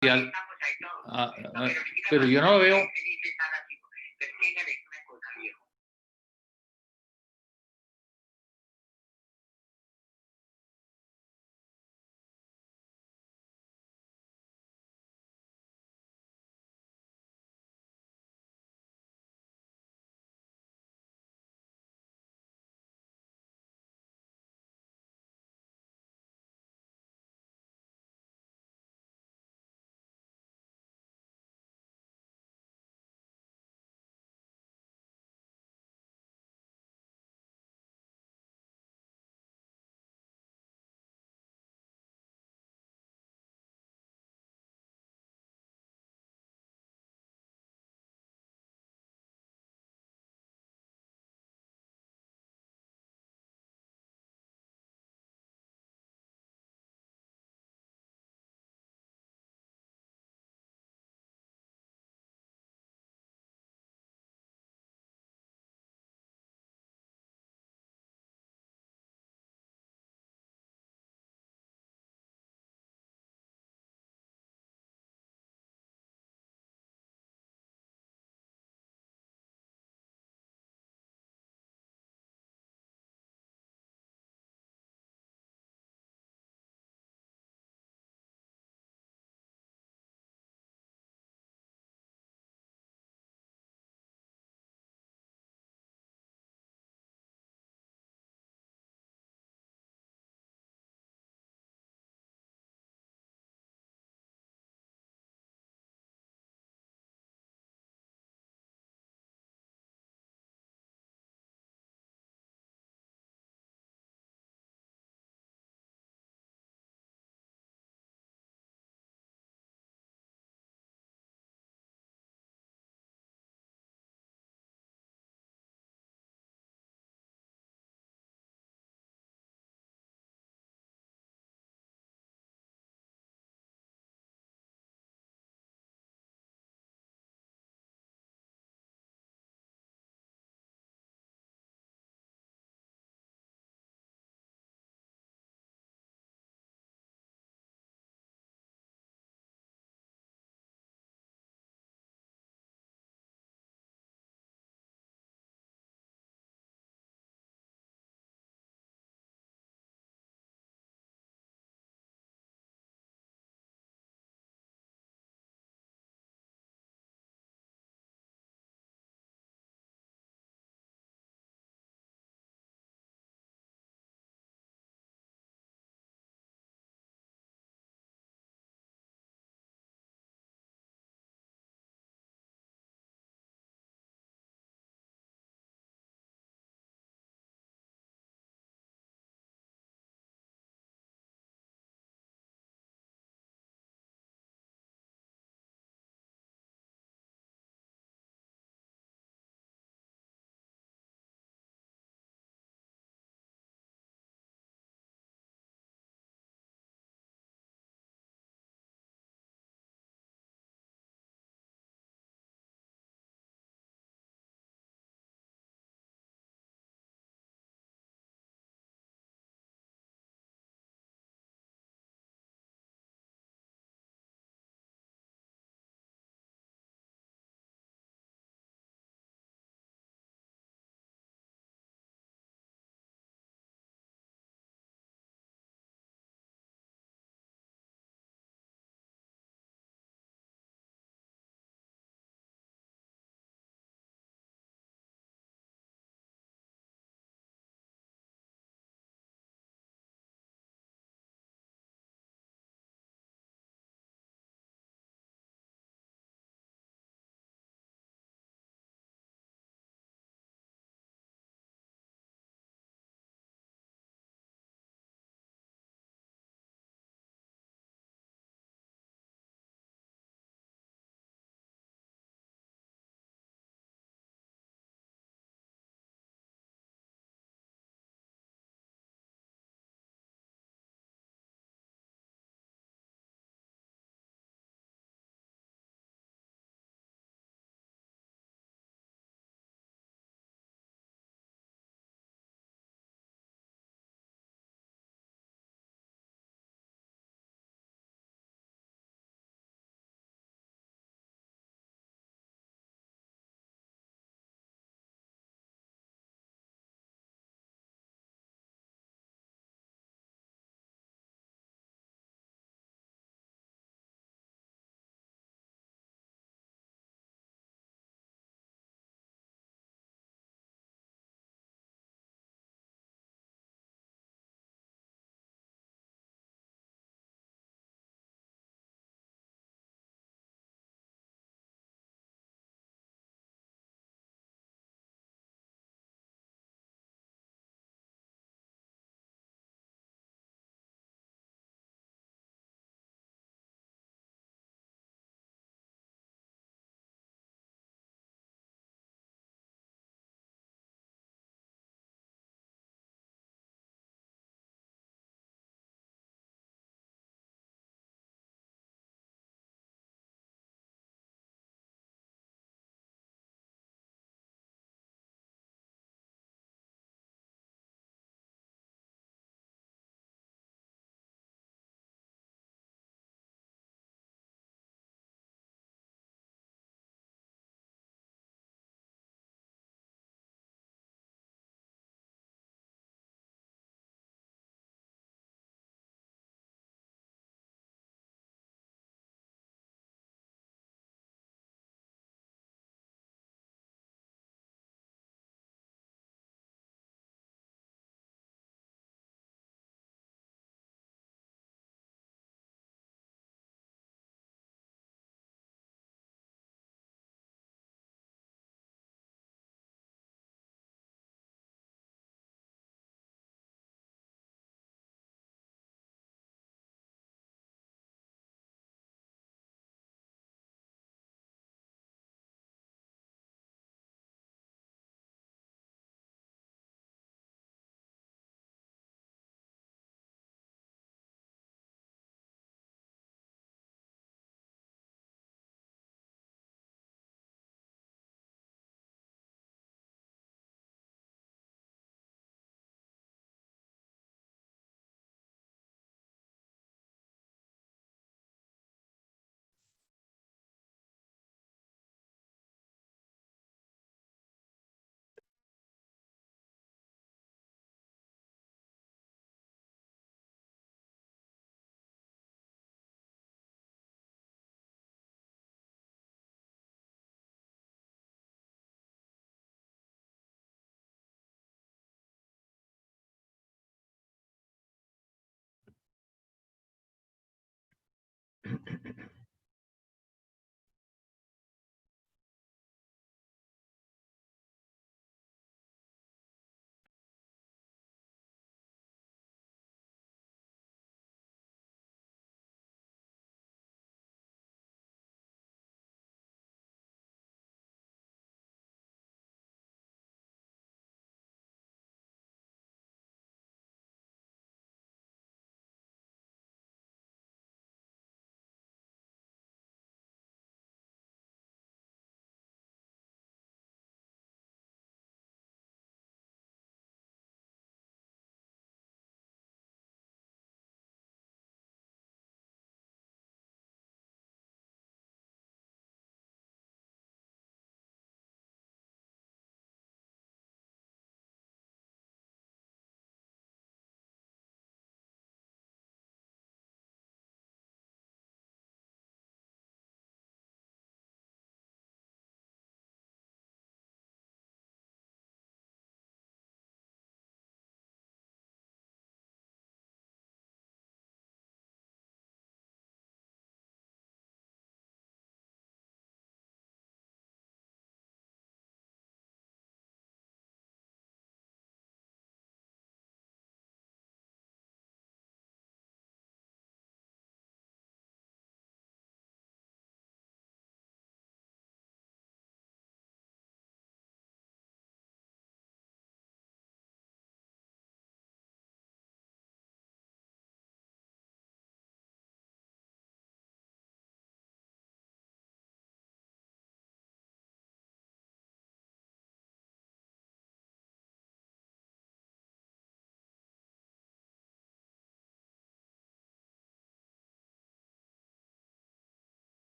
Y al- pero yo no lo veo.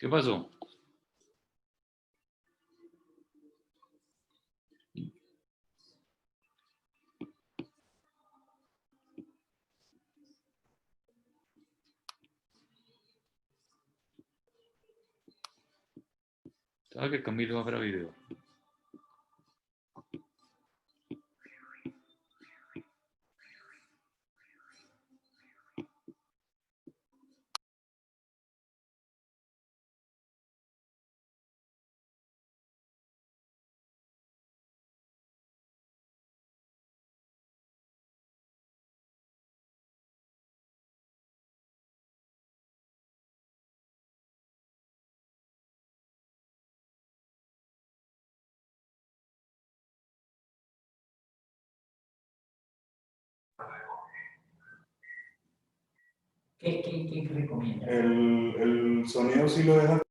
¿Qué pasó? ¿Sabes que Camilo va para video? ¿Qué recomiendas? El sonido sí lo deja.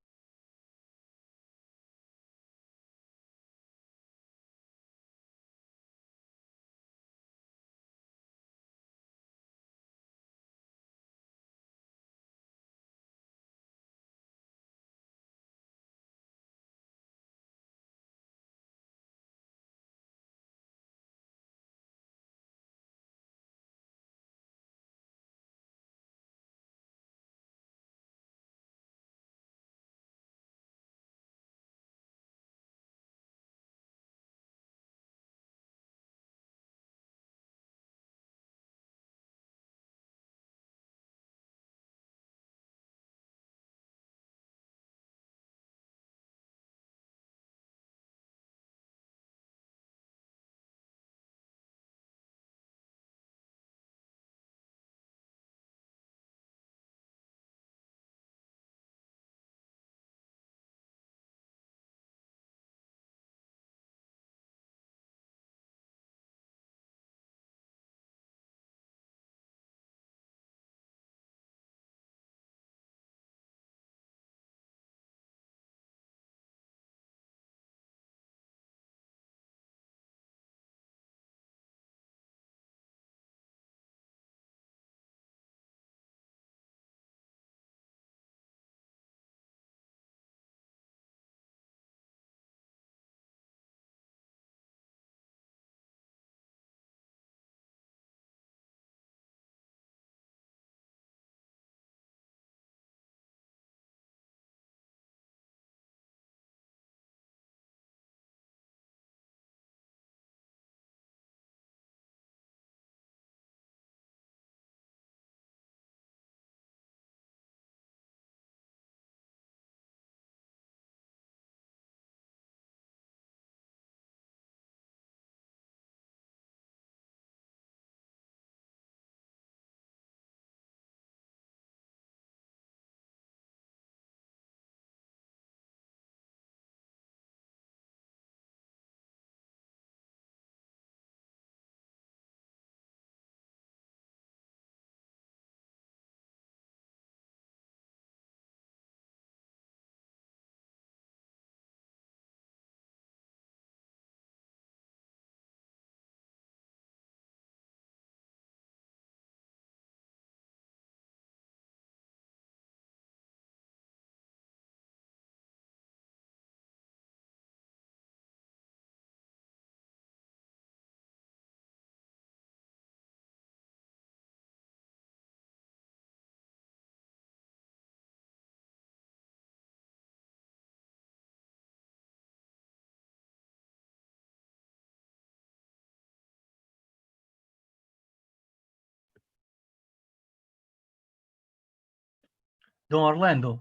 Dom Orlando,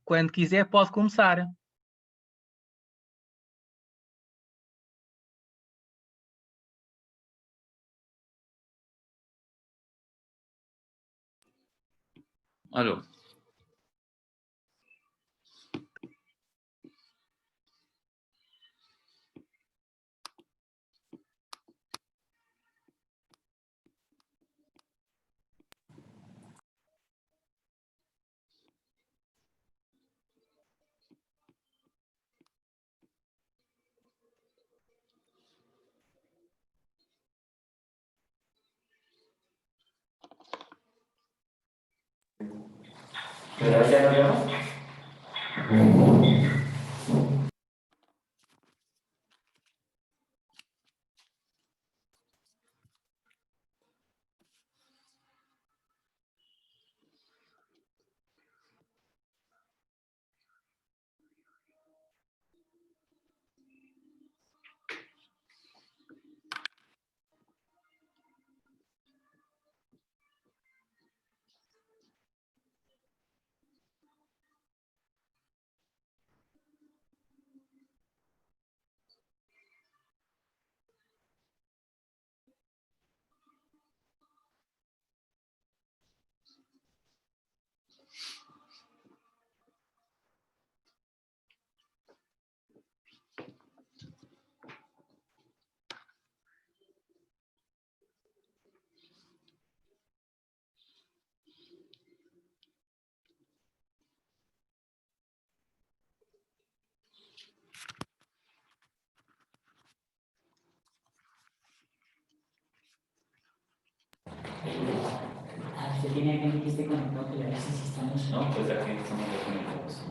quando quiser pode começar. Aló. ¿Pero ya no llamo? Usted tiene que este conectado que le si estamos. No, pues aquí estamos conectados.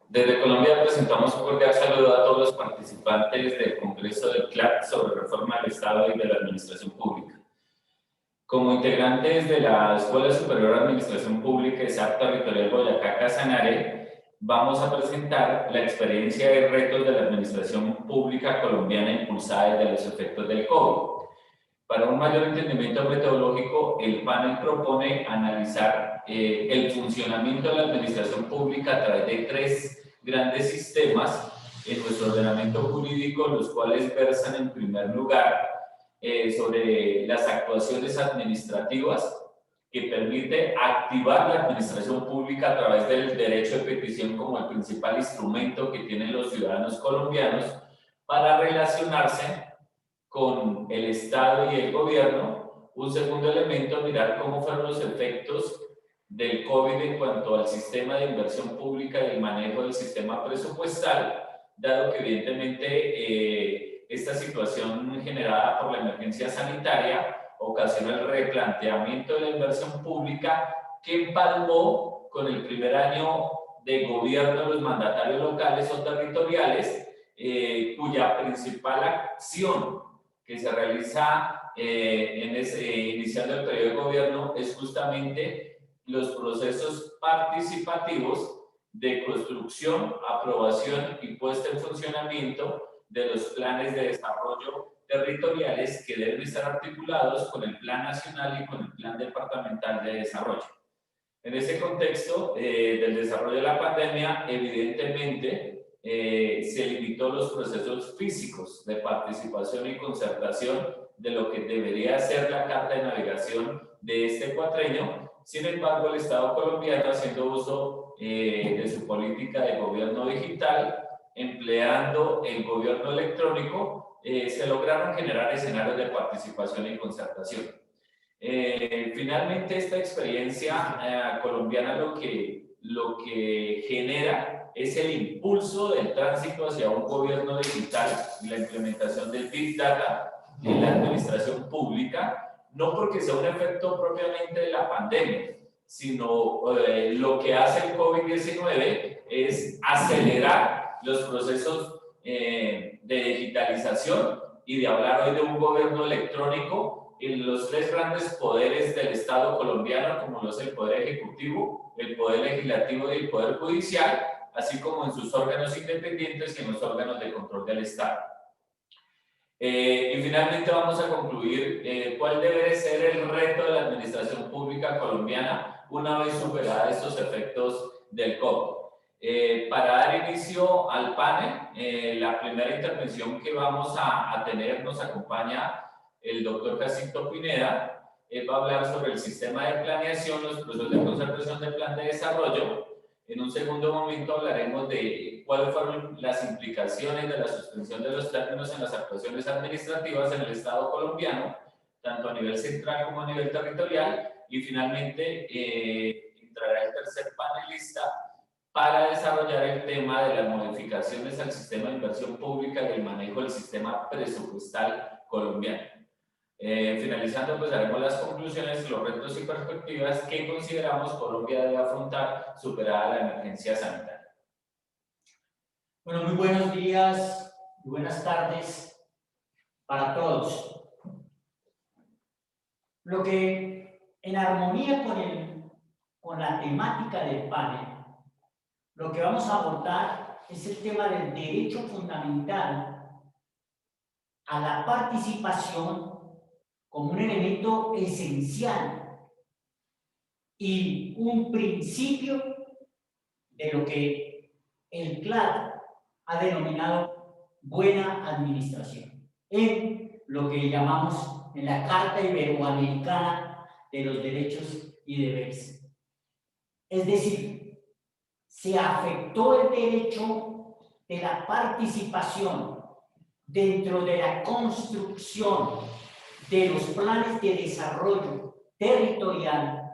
Desde Colombia presentamos un cordial saludo a todos los participantes del Congreso del CLAC sobre reforma del Estado y de la Administración Pública. Como integrantes de la Escuela Superior de Administración Pública ESAP Territorial Boyacá Casanare, vamos a presentar la experiencia y retos de la Administración Pública colombiana impulsada desde los efectos del COVID. Para un mayor entendimiento metodológico, el panel propone analizar el funcionamiento de la administración pública a través de 3 grandes sistemas en nuestro ordenamiento jurídico, los cuales versan en primer lugar sobre las actuaciones administrativas, que permite activar la administración pública a través del derecho de petición como el principal instrumento que tienen los ciudadanos colombianos para relacionarse con el Estado y el gobierno. Un segundo elemento, mirar cómo fueron los efectos del COVID en cuanto al sistema de inversión pública y el manejo del sistema presupuestal, dado que evidentemente esta situación generada por la emergencia sanitaria ocasiona el replanteamiento de la inversión pública que empalmó con el primer año de gobierno de los mandatarios locales o territoriales, cuya principal acción que se realiza iniciando el periodo de gobierno es justamente los procesos participativos de construcción, aprobación y puesta en funcionamiento de los planes de desarrollo territoriales que deben estar articulados con el Plan Nacional y con el Plan Departamental de Desarrollo. En este contexto del desarrollo de la pandemia, evidentemente, se limitó los procesos físicos de participación y concertación de lo que debería ser la carta de navegación de este cuatrenio. Sin embargo, el Estado colombiano, haciendo uso de su política de gobierno digital, empleando el gobierno electrónico, se lograron generar escenarios de participación y concertación. Finalmente, esta experiencia colombiana lo que genera es el impulso del tránsito hacia un gobierno digital y la implementación del Big Data en la administración pública, no porque sea un efecto propiamente de la pandemia, sino lo que hace el COVID-19 es acelerar los procesos de digitalización y de hablar hoy de un gobierno electrónico en los 3 grandes poderes del Estado colombiano, como lo es el Poder Ejecutivo, el Poder Legislativo y el Poder Judicial, así como en sus órganos independientes y en los órganos de control del Estado. Y finalmente vamos a concluir cuál debe ser el reto de la administración pública colombiana una vez superados estos efectos del COVID. Para dar inicio al panel, la primera intervención que vamos a tener nos acompaña el doctor Jacinto Pineda. Él va a hablar sobre el sistema de planeación, los procesos de concertación del plan de desarrollo. En un segundo momento hablaremos de cuáles fueron las implicaciones de la suspensión de los términos en las actuaciones administrativas en el Estado colombiano, tanto a nivel central como a nivel territorial. Y finalmente entrará el tercer panelista para desarrollar el tema de las modificaciones al sistema de inversión pública y el manejo del sistema presupuestal colombiano. Finalizando, pues haremos las conclusiones, los retos y perspectivas que consideramos Colombia debe afrontar superada la emergencia sanitaria. Bueno, muy buenos días y buenas tardes para todos. Lo que en armonía con la temática del panel, lo que vamos a abordar es el tema del derecho fundamental a la participación como un elemento esencial y un principio de lo que el CLAD ha denominado buena administración, en lo que llamamos en la Carta Iberoamericana de los Derechos y Deberes. Es decir, se afectó el derecho de la participación dentro de la construcción de los planes de desarrollo territorial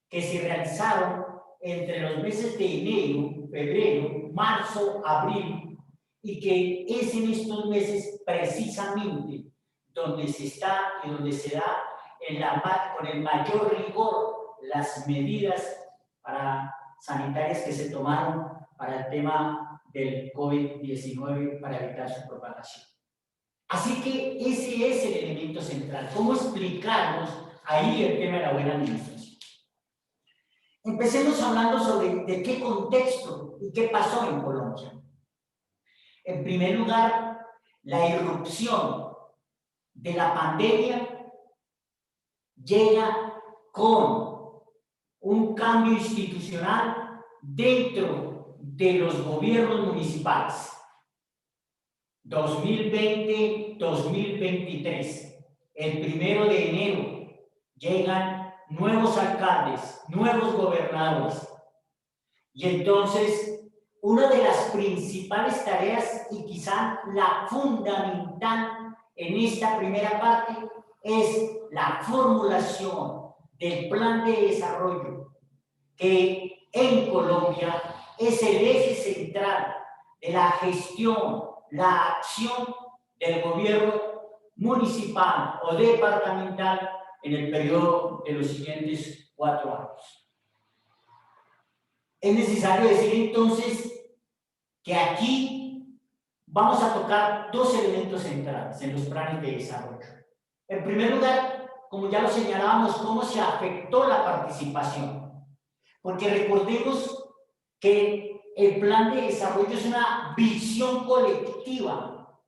que se realizaron entre los meses de enero, febrero, marzo, abril, y que es en estos meses precisamente donde se está y donde se da con el mayor rigor las medidas sanitarias que se tomaron para el tema del COVID-19 para evitar su propagación. Así que ese es el elemento central. ¿Cómo explicarnos ahí el tema de la buena administración? Empecemos hablando sobre de qué contexto y qué pasó en Colombia. En primer lugar, la irrupción de la pandemia llega con un cambio institucional dentro de los gobiernos municipales. 2020-2023, el 1 de enero, llegan nuevos alcaldes, nuevos gobernadores. Y entonces, una de las principales tareas, y quizá la fundamental en esta primera parte, es la formulación del plan de desarrollo, que en Colombia es el eje central de la gestión, la acción del gobierno municipal o departamental en el periodo de los siguientes 4 años. Es necesario decir entonces que aquí vamos a tocar 2 elementos centrales en los planes de desarrollo. En primer lugar, como ya lo señalábamos, cómo se afectó la participación. Porque recordemos que el plan de desarrollo es una visión colectiva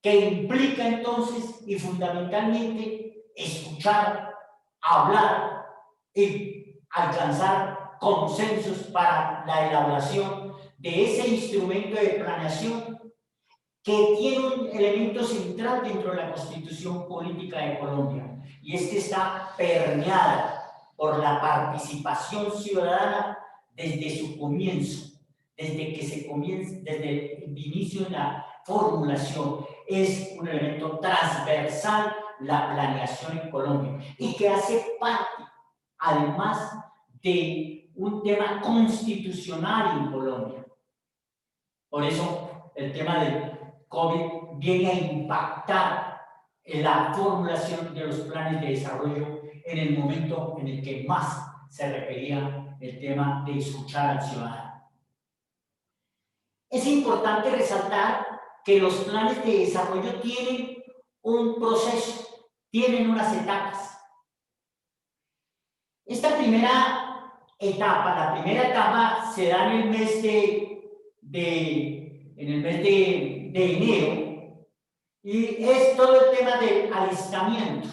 que implica entonces y fundamentalmente escuchar, hablar y alcanzar consensos para la elaboración de ese instrumento de planeación que tiene un elemento central dentro de la Constitución Política de Colombia, y es que está permeada por la participación ciudadana desde su comienzo. Desde que se comienza, desde el inicio de la formulación, es un elemento transversal la planeación en Colombia y que hace parte, además, de un tema constitucional en Colombia. Por eso, el tema del COVID viene a impactar en la formulación de los planes de desarrollo en el momento en el que más se requería el tema de escuchar al ciudadano. Es importante resaltar que los planes de desarrollo tienen un proceso, tienen unas etapas. Esta primera etapa se da en el mes de enero, y es todo el tema del alistamiento,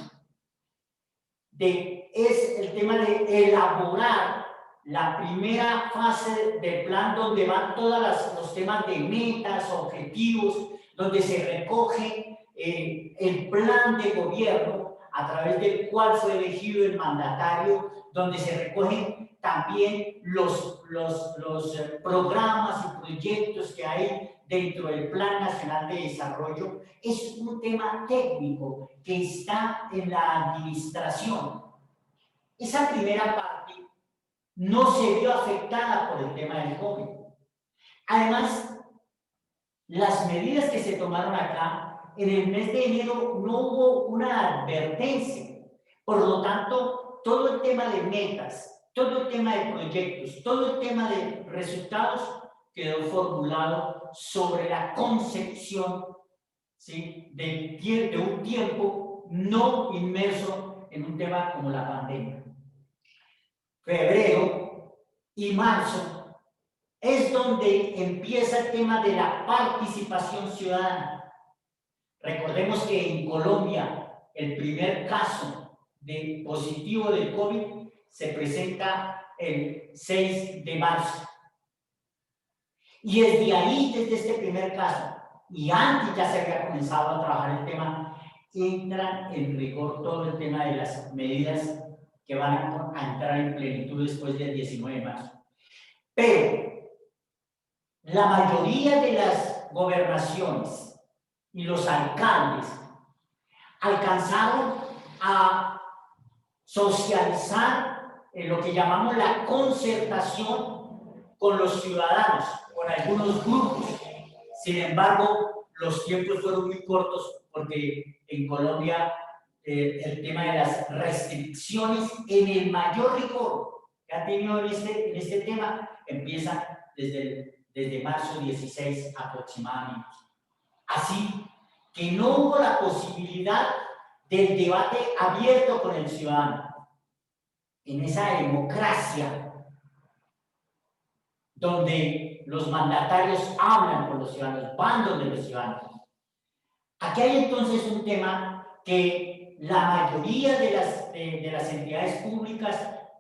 es el tema de elaborar la primera fase del plan, donde van todos los temas de metas, objetivos, donde se recoge el plan de gobierno a través del cual fue elegido el mandatario, donde se recogen también los programas y proyectos que hay dentro del Plan Nacional de Desarrollo. Es un tema técnico que está en la administración. Esa primera parte no se vio afectada por el tema del COVID. Además, las medidas que se tomaron acá, en el mes de enero no hubo una advertencia. Por lo tanto, todo el tema de metas, todo el tema de proyectos, todo el tema de resultados quedó formulado sobre la concepción, ¿sí?, de un tiempo no inmerso en un tema como la pandemia. Febrero y marzo es donde empieza el tema de la participación ciudadana. Recordemos que en Colombia el primer caso de positivo del COVID se presenta el 6 de marzo. Y desde ahí, desde este primer caso, y antes ya se había comenzado a trabajar el tema, entra en rigor todo el tema de las medidas que van a entrar en plenitud después del 19 de marzo. Pero la mayoría de las gobernaciones y los alcaldes alcanzaron a socializar en lo que llamamos la concertación con los ciudadanos, con algunos grupos. Sin embargo, los tiempos fueron muy cortos porque en Colombia el tema de las restricciones en el mayor rigor que ha tenido en este tema empieza desde marzo 16 aproximadamente. Así que no hubo la posibilidad del debate abierto con el ciudadano. En esa democracia donde los mandatarios hablan con los ciudadanos, van donde los ciudadanos. Aquí hay entonces un tema que la mayoría de las entidades públicas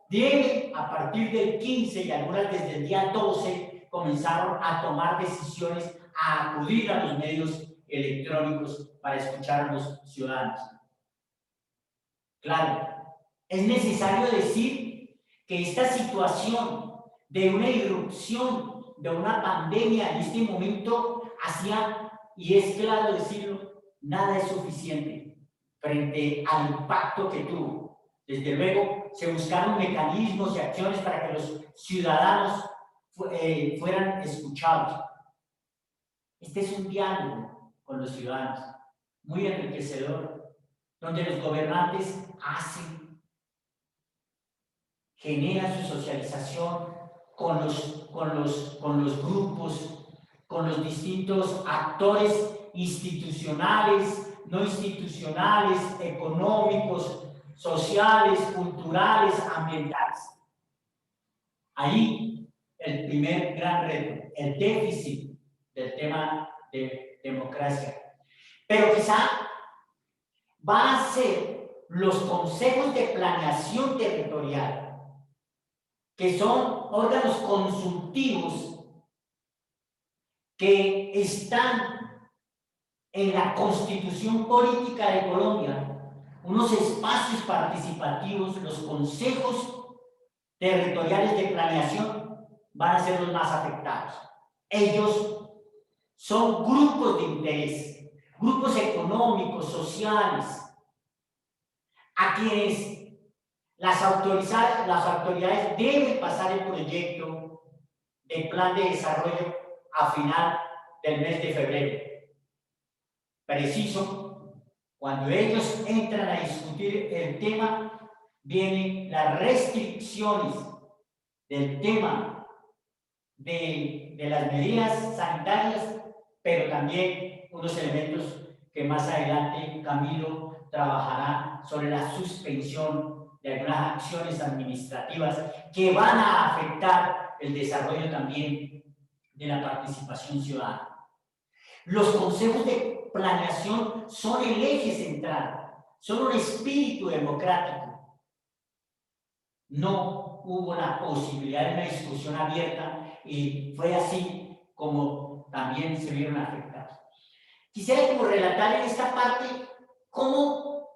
deben, a partir del 15 y algunas desde el día 12, comenzaron a tomar decisiones, a acudir a los medios electrónicos para escuchar a los ciudadanos. Claro, es necesario decir que esta situación de una irrupción, de una pandemia en este momento hacía, y es claro decirlo, nada es suficiente frente al impacto que tuvo. Desde luego, se buscaron mecanismos y acciones para que los ciudadanos fueran escuchados. Este es un diálogo con los ciudadanos, muy enriquecedor, donde los gobernantes generan su socialización con los grupos, con los distintos actores institucionales, no institucionales, económicos, sociales, culturales, ambientales. Ahí el primer gran reto, el déficit del tema de democracia. Pero quizá va a ser los consejos de planeación territorial, que son órganos consultivos que están en la Constitución Política de Colombia, unos espacios participativos, los consejos territoriales de planeación van a ser los más afectados. Ellos son grupos de interés, grupos económicos, sociales, a quienes las autoridades deben pasar el proyecto del plan de desarrollo a final del mes de febrero. Preciso, cuando ellos entran a discutir el tema, vienen las restricciones del tema de las medidas sanitarias, pero también unos elementos que más adelante Camilo trabajará sobre la suspensión de algunas acciones administrativas que van a afectar el desarrollo también de la participación ciudadana. Los consejos de planeación son el eje central, son un espíritu democrático. No hubo la posibilidad de una discusión abierta y fue así como también se vieron afectados. Quisiera como relatar en esta parte cómo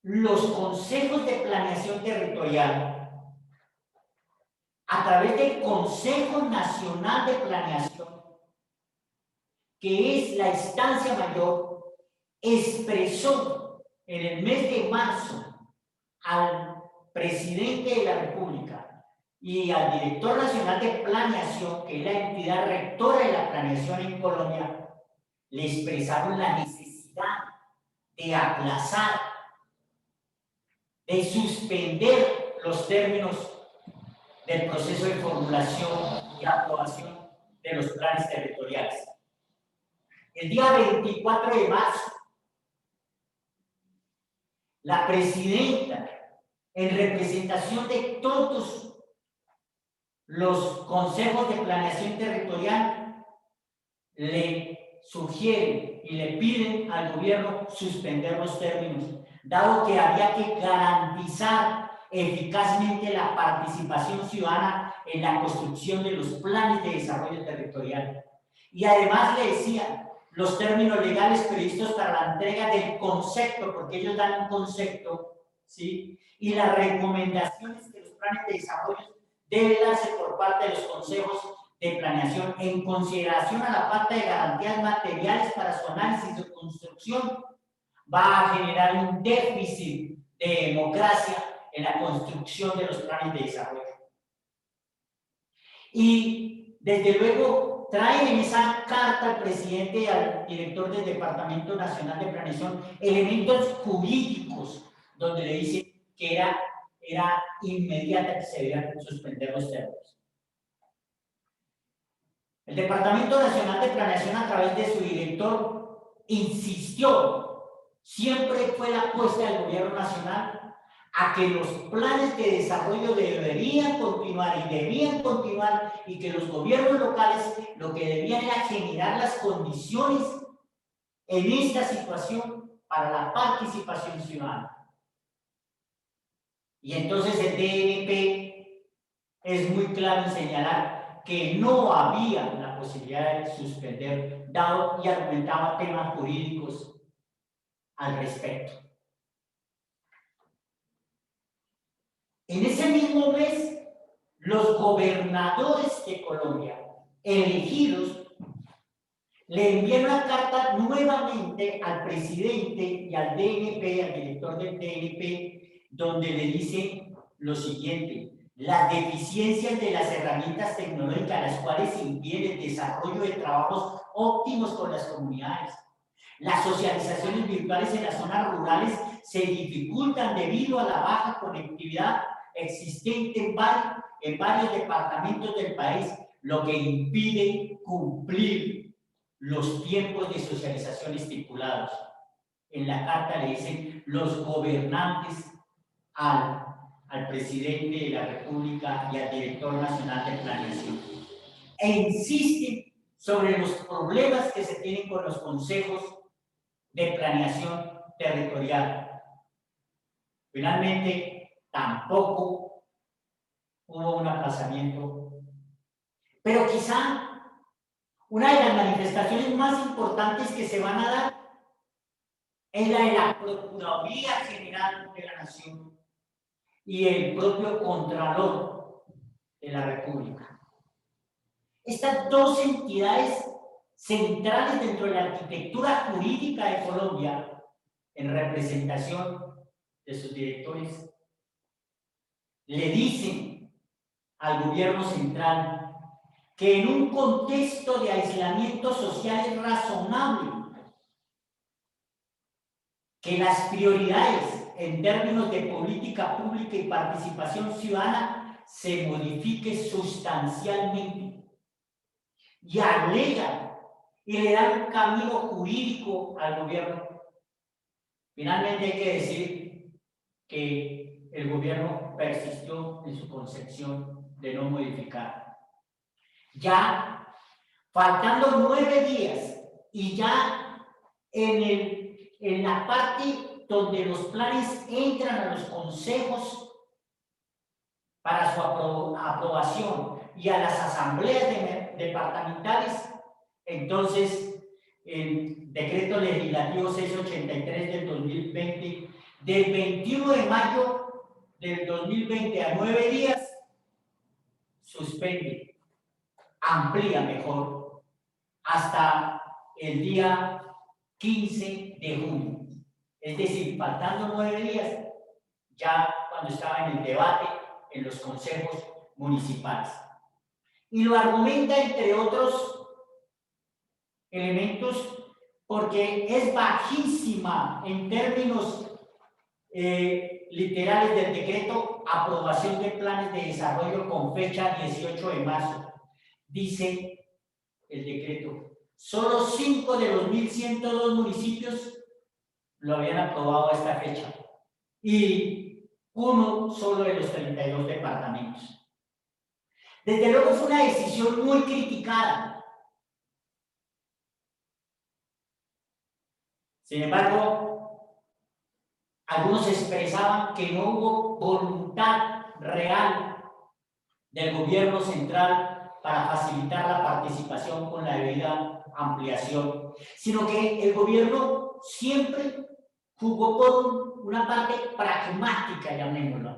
los consejos de planeación territorial, a través del Consejo Nacional de Planeación, que es la instancia mayor, expresó en el mes de marzo al presidente de la República y al director nacional de planeación, que es la entidad rectora de la planeación en Colombia, le expresaron la necesidad de aplazar, de suspender los términos del proceso de formulación y aprobación de los planes territoriales. El día 24 de marzo, la presidenta, en representación de todos los consejos de planeación territorial, le sugieren y le piden al gobierno suspender los términos, dado que había que garantizar eficazmente la participación ciudadana en la construcción de los planes de desarrollo territorial. Y además le decían los términos legales previstos para la entrega del concepto, porque ellos dan un concepto, ¿sí? Y las recomendaciones de los planes de desarrollo deben darse por parte de los consejos de planeación en consideración a la falta de garantías materiales para su análisis de construcción. Va a generar un déficit de democracia en la construcción de los planes de desarrollo. Y desde luego traen en esa carta al presidente y al director del Departamento Nacional de Planeación elementos jurídicos donde le dicen que era inmediata que se debían suspender los términos. El Departamento Nacional de Planeación, a través de su director, insistió, siempre fue la apuesta del gobierno nacional, a que los planes de desarrollo deberían continuar y que los gobiernos locales lo que debían era generar las condiciones en esta situación para la participación ciudadana. Y entonces el DNP es muy claro en señalar que no había la posibilidad de suspender, dado y argumentaba temas jurídicos al respecto. En ese mismo mes, los gobernadores de Colombia, elegidos, le envían una carta nuevamente al presidente y al DNP, al director del DNP, donde le dicen lo siguiente: las deficiencias de las herramientas tecnológicas, las cuales impiden el desarrollo de trabajos óptimos con las comunidades. Las socializaciones virtuales en las zonas rurales se dificultan debido a la baja conectividad existente en varios departamentos del país, lo que impide cumplir los tiempos de socialización estipulados. En la carta le dicen los gobernantes al presidente de la República y al director nacional de planeación, e insisten sobre los problemas que se tienen con los consejos de planeación territorial. Finalmente, tampoco hubo un aplazamiento, pero quizá una de las manifestaciones más importantes que se van a dar es la de la Procuraduría General de la Nación y el propio Contralor de la República. Estas dos entidades centrales dentro de la arquitectura jurídica de Colombia, en representación de sus directores, le dicen al gobierno central que en un contexto de aislamiento social es razonable que las prioridades en términos de política pública y participación ciudadana se modifique sustancialmente, y alegan y le dan un camino jurídico al gobierno. Finalmente hay que decir que el gobierno persistió en su concepción de no modificar. Ya faltando 9 días y ya en la parte donde los planes entran a los consejos para su aprobación y a las asambleas departamentales, entonces el decreto legislativo 683 del 2020, del 21 de mayo del 2020 a 9 días, suspende, amplía mejor, hasta el día 15 de junio. Es decir, faltando 9 días, ya cuando estaba en el debate en los consejos municipales. Y lo argumenta, entre otros elementos, porque es bajísima en términos literales del decreto aprobación de planes de desarrollo con fecha 18 de marzo. Dice el decreto, solo 5 de los 1.102 municipios lo habían aprobado a esta fecha y 1 solo de los 32 departamentos. Desde luego fue una decisión muy criticada. Sin embargo, algunos expresaban que no hubo voluntad real del gobierno central para facilitar la participación con la debida ampliación, sino que el gobierno siempre jugó por una parte pragmática, llamémoslo,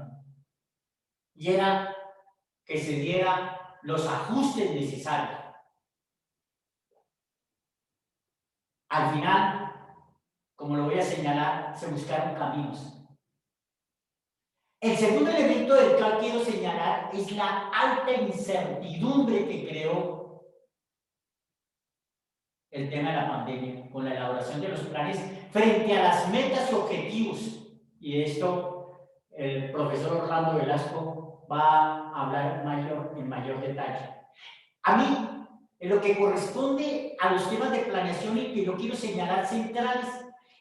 y era que se dieran los ajustes necesarios. Al final, como lo voy a señalar, se buscaron caminos. El segundo elemento del cual quiero señalar es la alta incertidumbre que creó el tema de la pandemia con la elaboración de los planes frente a las metas y objetivos. Y de esto el profesor Orlando Velasco va a hablar en mayor detalle. A mí, en lo que corresponde a los temas de planeación y que yo quiero señalar centrales,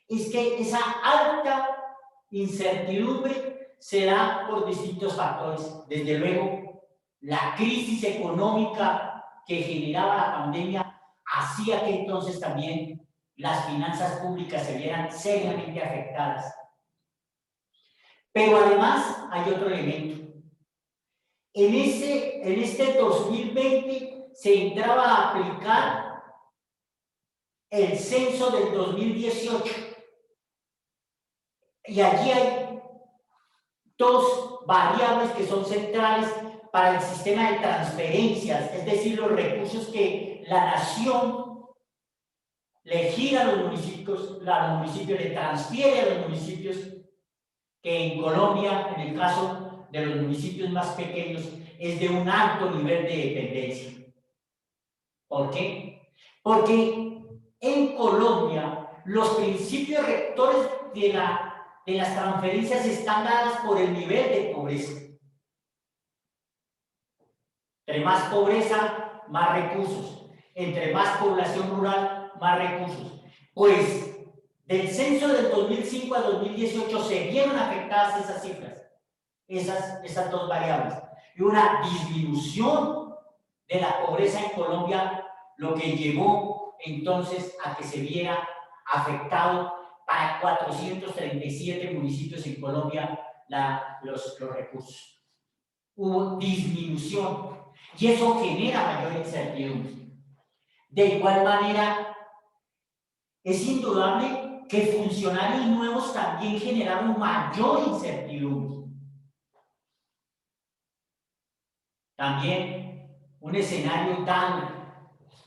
es que esa alta incertidumbre se da por distintos factores. Desde luego, la crisis económica que generaba la pandemia hacía que entonces también las finanzas públicas se vieran seriamente afectadas. Pero además hay otro elemento. En este 2020 se entraba a aplicar el censo del 2018. Y allí hay dos variables que son centrales para el sistema de transferencias, es decir, los recursos que la nación le gira a los municipios le transfiere a los municipios, que en Colombia, en el caso de los municipios más pequeños, es de un alto nivel de dependencia. ¿Por qué? Porque en Colombia los principios rectores de las transferencias están dadas por el nivel de pobreza. Entre más pobreza, más recursos. Entre más población rural, más recursos. Pues del censo del 2005 a 2018 se vieron afectadas esas cifras, esas dos variables. Y una disminución de la pobreza en Colombia, lo que llevó entonces a que se viera afectado para 437 municipios en Colombia los recursos. Hubo disminución y eso genera mayor incertidumbre. De igual manera, es indudable que funcionarios nuevos también generaron mayor incertidumbre. También un escenario tan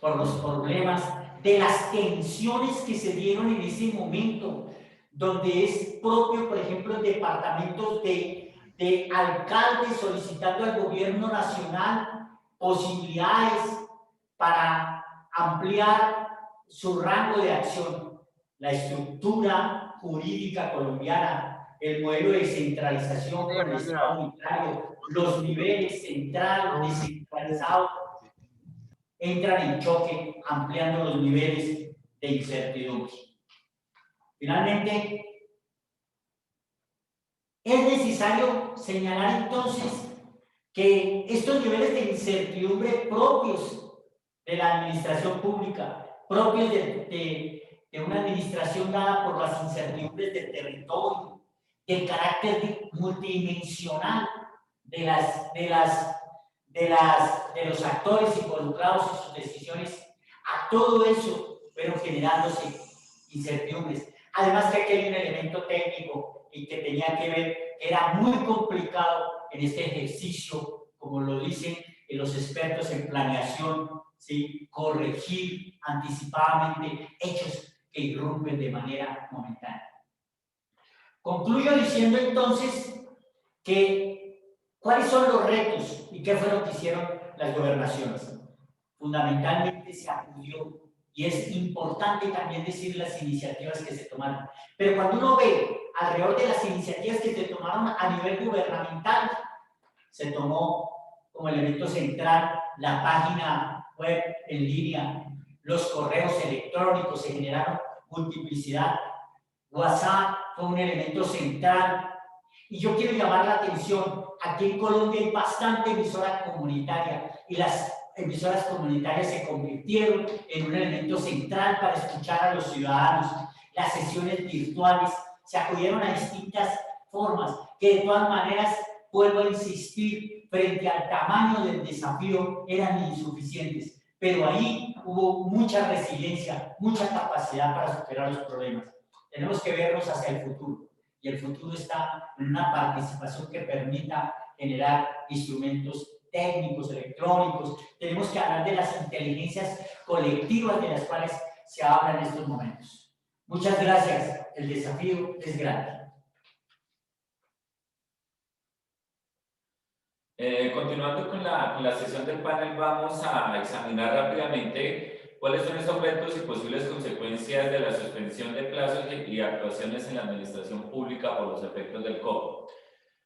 por los problemas de las tensiones que se dieron en ese momento, donde es propio, por ejemplo, departamentos de alcaldes solicitando al gobierno nacional posibilidades para ampliar su rango de acción. La estructura jurídica colombiana, el modelo de descentralización con el Estado unitario, los niveles central, descentralizado, entran en choque, ampliando los niveles de incertidumbre. Finalmente, es necesario señalar entonces que estos niveles de incertidumbre propios de la administración pública, propios de una administración dada por las incertidumbres del territorio, del carácter multidimensional de los actores involucrados en sus decisiones, a todo eso fueron generándose incertidumbres. Además que aquí hay un elemento técnico y que tenía que ver, que era muy complicado en este ejercicio, como lo dicen los expertos en planeación, ¿sí? Corregir anticipadamente hechos que irrumpen de manera momentánea. Concluyo diciendo entonces ¿cuáles son los retos y qué fue lo que hicieron las gobernaciones? Fundamentalmente se acudió, y es importante también decir las iniciativas que se tomaron, pero cuando uno ve alrededor de las iniciativas que se tomaron a nivel gubernamental, se tomó como elemento central la página web en línea, los correos electrónicos, se generaron multiplicidad, WhatsApp fue un elemento central. Y yo quiero llamar la atención, aquí en Colombia hay bastante emisora comunitaria y las emisoras comunitarias se convirtieron en un elemento central para escuchar a los ciudadanos. Las sesiones virtuales se acudieron a distintas formas que de todas maneras, vuelvo a insistir, frente al tamaño del desafío eran insuficientes, pero ahí hubo mucha resiliencia, mucha capacidad para superar los problemas. Tenemos que vernos hacia el futuro. Y el futuro está en una participación que permita generar instrumentos técnicos, electrónicos. Tenemos que hablar de las inteligencias colectivas de las cuales se habla en estos momentos. Muchas gracias. El desafío es grande. Continuando con la sesión del panel, vamos a examinar rápidamente cuáles son esos retos y posibles consecuencias de la suspensión de plazos y actuaciones en la administración pública por los efectos del COVID.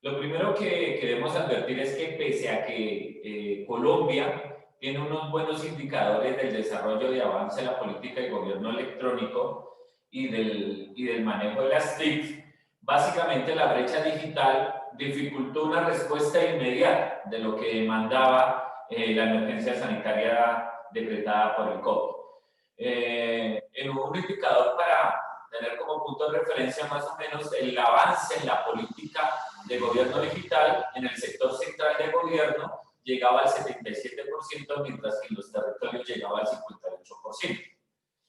Lo primero que debemos advertir es que pese a que Colombia tiene unos buenos indicadores del desarrollo y avance de la política de gobierno electrónico y del manejo de las TIC, básicamente la brecha digital dificultó una respuesta inmediata de lo que demandaba la emergencia sanitaria decretada por el COVID. En un indicador para tener como punto de referencia más o menos el avance en la política de gobierno digital, en el sector central de gobierno llegaba al 77%, mientras que en los territorios llegaba al 58%.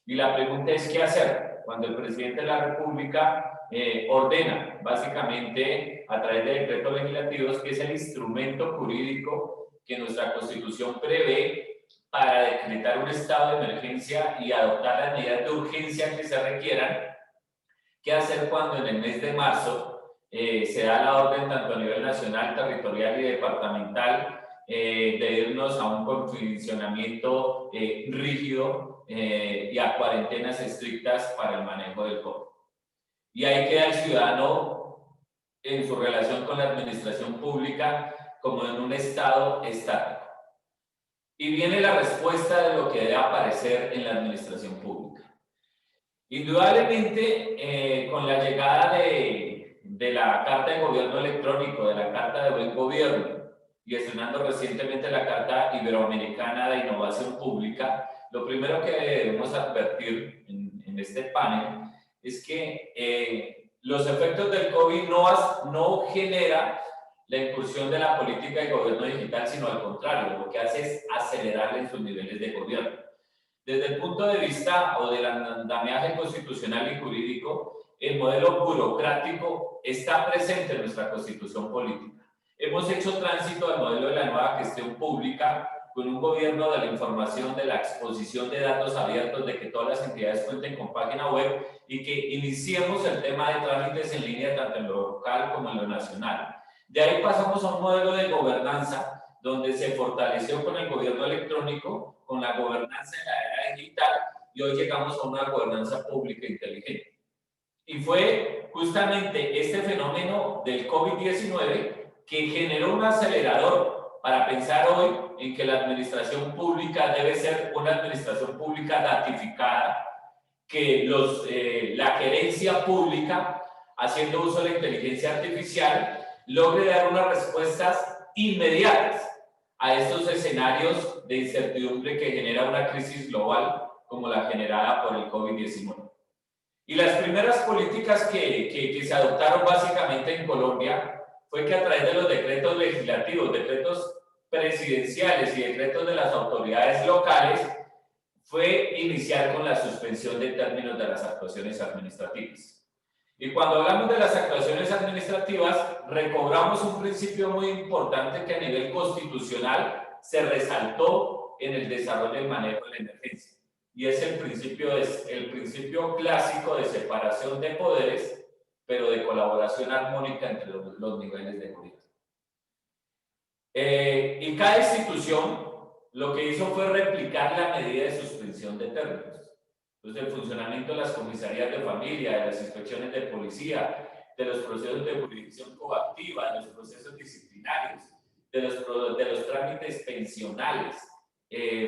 Y la pregunta es, ¿qué hacer? Cuando el presidente de la República ordena, básicamente a través de decretos legislativos, que es el instrumento jurídico que nuestra Constitución prevé para decretar un estado de emergencia y adoptar las medidas de urgencia que se requieran. ¿Qué hacer cuando en el mes de marzo se da la orden tanto a nivel nacional, territorial y departamental de irnos a un condicionamiento rígido y a cuarentenas estrictas para el manejo del COVID? Y ahí queda el ciudadano en su relación con la administración pública como en un estado estático. Y viene la respuesta de lo que debe aparecer en la administración pública. Indudablemente, con la llegada de la Carta de Gobierno Electrónico, de la Carta de Buen Gobierno, y estrenando recientemente la Carta Iberoamericana de Innovación Pública, lo primero que debemos advertir en este panel es que los efectos del COVID no genera la incursión de la política de gobierno digital, sino al contrario, lo que hace es acelerarla en sus niveles de gobierno. Desde el punto de vista o del andamiaje constitucional y jurídico, el modelo burocrático está presente en nuestra constitución política. Hemos hecho tránsito al modelo de la nueva gestión pública con un gobierno de la información, de la exposición de datos abiertos, de que todas las entidades cuenten con página web y que iniciemos el tema de trámites en línea tanto en lo local como en lo nacional. De ahí pasamos a un modelo de gobernanza donde se fortaleció con el gobierno electrónico, con la gobernanza en la era digital, y hoy llegamos a una gobernanza pública inteligente. Y fue justamente este fenómeno del COVID-19 que generó un acelerador para pensar hoy en que la administración pública debe ser una administración pública datificada, que la gerencia pública, haciendo uso de la inteligencia artificial, logre dar unas respuestas inmediatas a estos escenarios de incertidumbre que genera una crisis global como la generada por el COVID-19. Y las primeras políticas que se adoptaron básicamente en Colombia fue que a través de los decretos legislativos, decretos presidenciales y decretos de las autoridades locales, fue iniciar con la suspensión de términos de las actuaciones administrativas. Y cuando hablamos de las actuaciones administrativas, recobramos un principio muy importante que a nivel constitucional se resaltó en el desarrollo y manejo de la emergencia. Y es el principio clásico de separación de poderes, pero de colaboración armónica entre los niveles de gobierno. Y cada institución lo que hizo fue replicar la medida de suspensión de términos. Entonces, el funcionamiento de las comisarías de familia, de las inspecciones de policía, de los procesos de jurisdicción coactiva, de los procesos disciplinarios, de los trámites pensionales,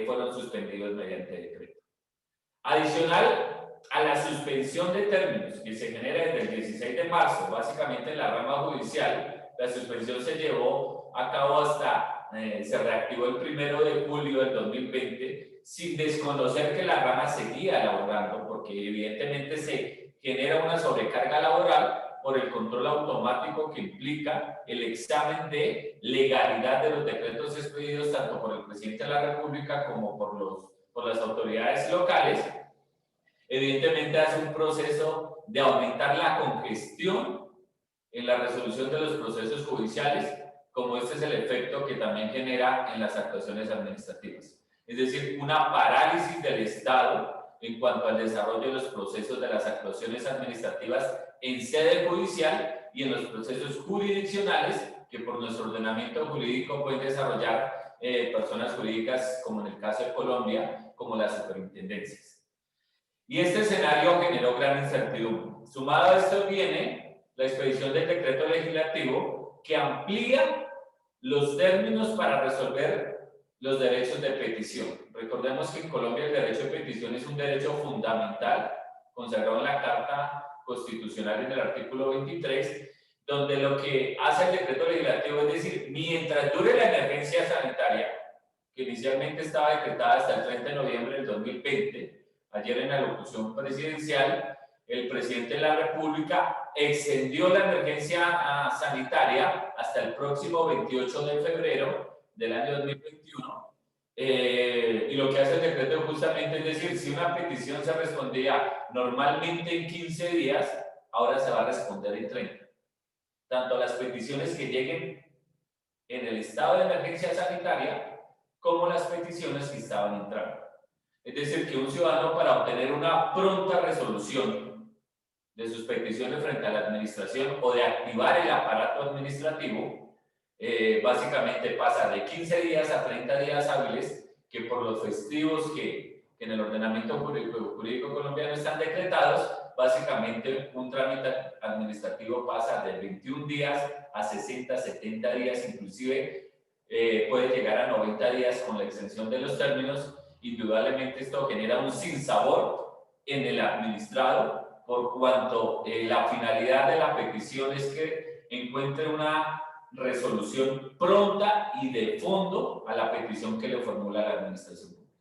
fueron suspendidos mediante decreto. Adicional a la suspensión de términos que se genera desde el 16 de marzo, básicamente en la rama judicial, la suspensión se llevó a cabo hasta, se reactivó el 1 de julio del 2020, sin desconocer que la rama seguía elaborando, porque evidentemente se genera una sobrecarga laboral por el control automático que implica el examen de legalidad de los decretos expedidos tanto por el presidente de la República como por las autoridades locales. Evidentemente hace un proceso de aumentar la congestión en la resolución de los procesos judiciales, como este es el efecto que también genera en las actuaciones administrativas. Es decir, una parálisis del Estado en cuanto al desarrollo de los procesos de las actuaciones administrativas en sede judicial y en los procesos jurisdiccionales que por nuestro ordenamiento jurídico pueden desarrollar personas jurídicas, como en el caso de Colombia, como las superintendencias. Y este escenario generó gran incertidumbre. Sumado a esto viene la expedición del decreto legislativo que amplía los términos para resolver los derechos de petición. Recordemos que en Colombia el derecho de petición es un derecho fundamental, consagrado en la Carta Constitucional en el artículo 23, donde lo que hace el decreto legislativo es decir, mientras dure la emergencia sanitaria, que inicialmente estaba decretada hasta el 30 de noviembre del 2020, ayer en la locución presidencial, el presidente de la República extendió la emergencia sanitaria hasta el próximo 28 de febrero del año 2021. Y lo que hace el decreto justamente es decir, si una petición se respondía normalmente en 15 días, ahora se va a responder en 30. Tanto las peticiones que lleguen en el estado de emergencia sanitaria, como las peticiones que estaban entrando. Es decir, que un ciudadano para obtener una pronta resolución de sus peticiones frente a la administración o de activar el aparato administrativo, básicamente pasa de 15 días a 30 días hábiles, que por los festivos que en el ordenamiento jurídico colombiano están decretados, básicamente un trámite administrativo pasa de 21 días a 60, 70 días, inclusive puede llegar a 90 días con la extensión de los términos. Indudablemente esto genera un sinsabor en el administrado, por cuanto la finalidad de la petición es que encuentre una resolución pronta y de fondo a la petición que le formula la administración pública.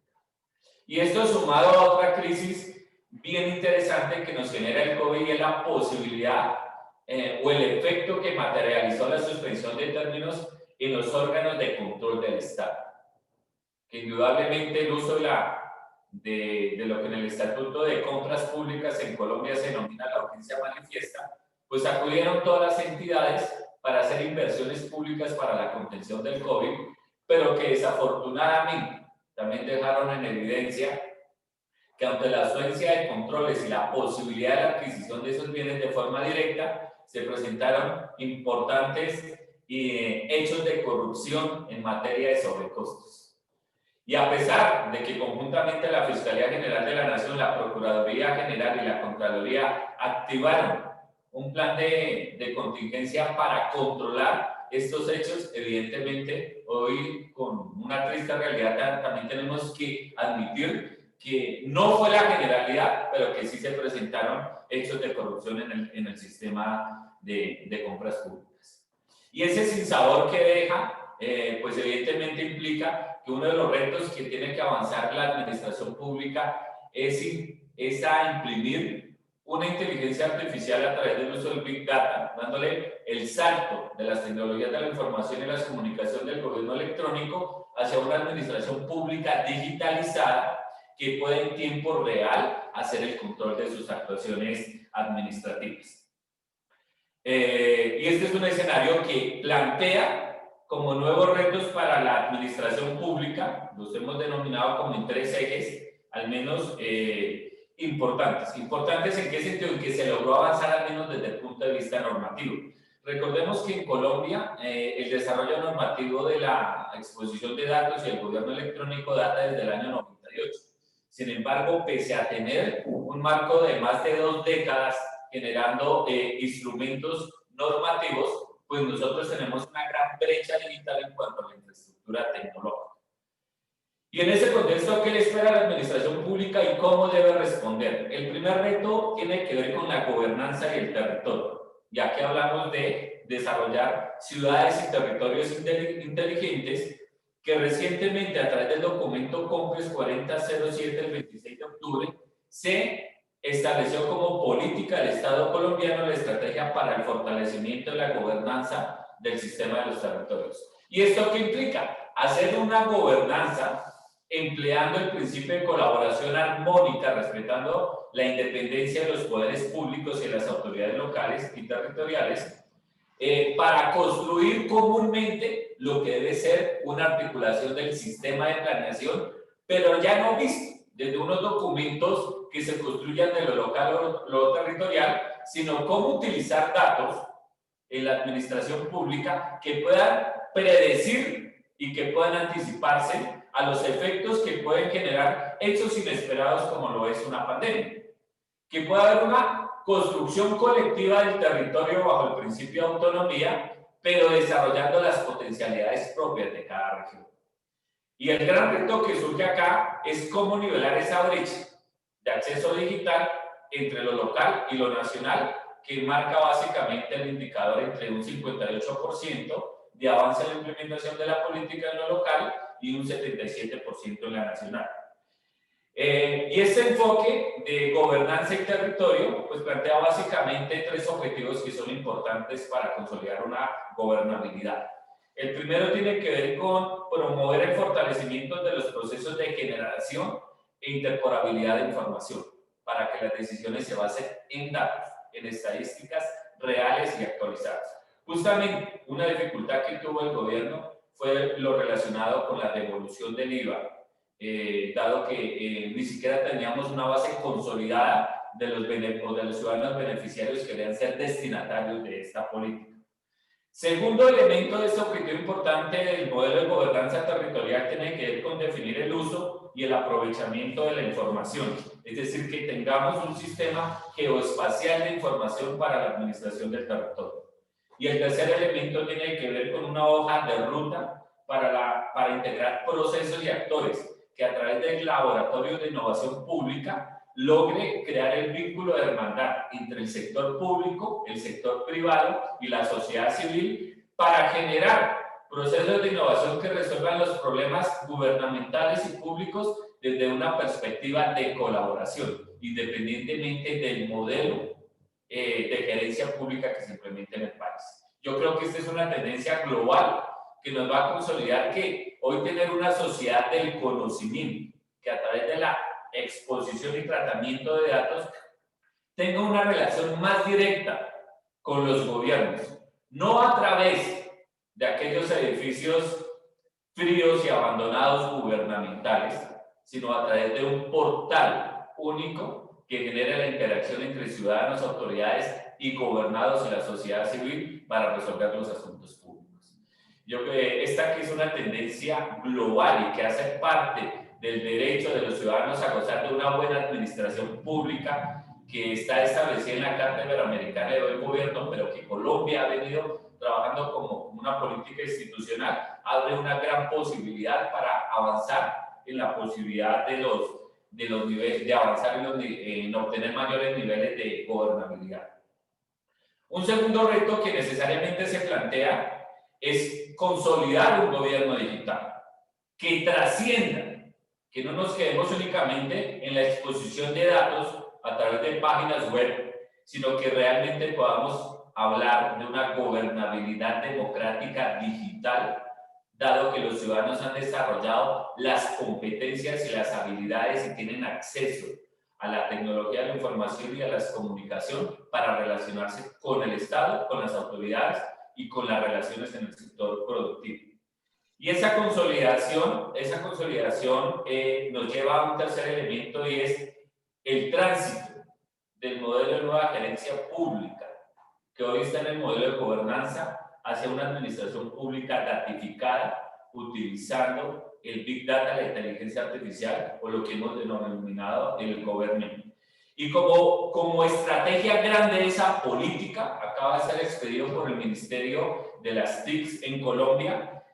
Y esto sumado a otra crisis bien interesante que nos genera el COVID y es la posibilidad o el efecto que materializó la suspensión de términos en los órganos de control del Estado. Que indudablemente el uso de lo que en el Estatuto de Compras Públicas en Colombia se denomina la urgencia manifiesta, pues acudieron todas las entidades para hacer inversiones públicas para la contención del COVID, pero que desafortunadamente también dejaron en evidencia que ante la ausencia de controles y la posibilidad de la adquisición de esos bienes de forma directa, se presentaron importantes hechos de corrupción en materia de sobrecostos. Y a pesar de que conjuntamente la Fiscalía General de la Nación, la Procuraduría General y la Contraloría activaron un plan de contingencia para controlar estos hechos, evidentemente hoy con una triste realidad también tenemos que admitir que no fue la generalidad, pero que sí se presentaron hechos de corrupción en el sistema de compras públicas. Y ese sinsabor que deja, pues evidentemente implica que uno de los retos que tiene que avanzar la administración pública es a imprimir una inteligencia artificial a través del uso del Big Data, dándole el salto de las tecnologías de la información y las comunicaciones del gobierno electrónico hacia una administración pública digitalizada que pueda en tiempo real hacer el control de sus actuaciones administrativas. Y este es un escenario que plantea como nuevos retos para la administración pública, los hemos denominado como en 3 ejes, al menos importantes. ¿Importantes en qué sentido? En que se logró avanzar al menos desde el punto de vista normativo. Recordemos que en Colombia el desarrollo normativo de la exposición de datos y el gobierno electrónico data desde el año 98. Sin embargo, pese a tener un marco de más de 2 décadas generando instrumentos normativos, pues nosotros tenemos una gran brecha digital en cuanto a la infraestructura tecnológica. Y en ese contexto, ¿qué le espera a la administración pública y cómo debe responder? El primer reto tiene que ver con la gobernanza y el territorio. Ya que hablamos de desarrollar ciudades y territorios inteligentes, que recientemente a través del documento COMPES 4007 del 26 de octubre se estableció como política del Estado colombiano la estrategia para el fortalecimiento de la gobernanza del sistema de los territorios. ¿Y esto qué implica? Hacer una gobernanza empleando el principio de colaboración armónica, respetando la independencia de los poderes públicos y de las autoridades locales y territoriales, para construir comúnmente lo que debe ser una articulación del sistema de planeación, pero ya no visto desde unos documentos que se construyan de lo local o lo territorial, sino cómo utilizar datos en la administración pública que puedan predecir y que puedan anticiparse a los efectos que pueden generar hechos inesperados como lo es una pandemia. Que pueda haber una construcción colectiva del territorio bajo el principio de autonomía, pero desarrollando las potencialidades propias de cada región. Y el gran reto que surge acá es cómo nivelar esa brecha de acceso digital entre lo local y lo nacional, que marca básicamente el indicador entre un 58% de avance en la implementación de la política en lo local y un 77% en la nacional. Y este enfoque de gobernanza y territorio pues plantea básicamente 3 objetivos que son importantes para consolidar una gobernabilidad. El primero tiene que ver con promover el fortalecimiento de los procesos de generación e interoperabilidad de información para que las decisiones se basen en datos, en estadísticas reales y actualizadas. Justamente una dificultad que tuvo el gobierno fue lo relacionado con la devolución del IVA, dado que ni siquiera teníamos una base consolidada de los ciudadanos beneficiarios que deben ser destinatarios de esta política. Segundo elemento de este objetivo importante del modelo de gobernanza territorial tiene que ver con definir el uso y el aprovechamiento de la información, es decir, que tengamos un sistema geoespacial de información para la administración del territorio. Y el tercer elemento tiene que ver con una hoja de ruta para integrar procesos y actores que a través del laboratorio de innovación pública logre crear el vínculo de hermandad entre el sector público, el sector privado y la sociedad civil para generar procesos de innovación que resuelvan los problemas gubernamentales y públicos desde una perspectiva de colaboración, independientemente del modelo de gerencia pública que se implemente en el país. Yo creo que esta es una tendencia global que nos va a consolidar que hoy tener una sociedad del conocimiento, que a través de la exposición y tratamiento de datos tenga una relación más directa con los gobiernos, no a través de aquellos edificios fríos y abandonados gubernamentales, sino a través de un portal único que genere la interacción entre ciudadanos, autoridades y gobernados en la sociedad civil para resolver los asuntos públicos. Yo creo que esta que es una tendencia global y que hace parte del derecho de los ciudadanos a gozar de una buena administración pública que está establecida en la Carta Interamericana de Buen Gobierno, pero que Colombia ha venido trabajando como una política institucional, abre una gran posibilidad para avanzar en la posibilidad de los niveles, de avanzar en obtener mayores niveles de gobernabilidad. Un segundo reto que necesariamente se plantea es consolidar un gobierno digital que trascienda, que no nos quedemos únicamente en la exposición de datos a través de páginas web, sino que realmente podamos hablar de una gobernabilidad democrática digital, dado que los ciudadanos han desarrollado las competencias y las habilidades y tienen acceso a la tecnología de la información y a la comunicación para relacionarse con el Estado, con las autoridades y con las relaciones en el sector productivo. Y esa consolidación nos lleva a un tercer elemento y es el tránsito del modelo de nueva gerencia pública, que hoy está en el modelo de gobernanza hacia una administración pública datificada, utilizando el Big Data, la inteligencia artificial, o lo que hemos denominado el government. Y como estrategia grande de esa política, acaba de ser expedido por el Ministerio de las TICs en Colombia,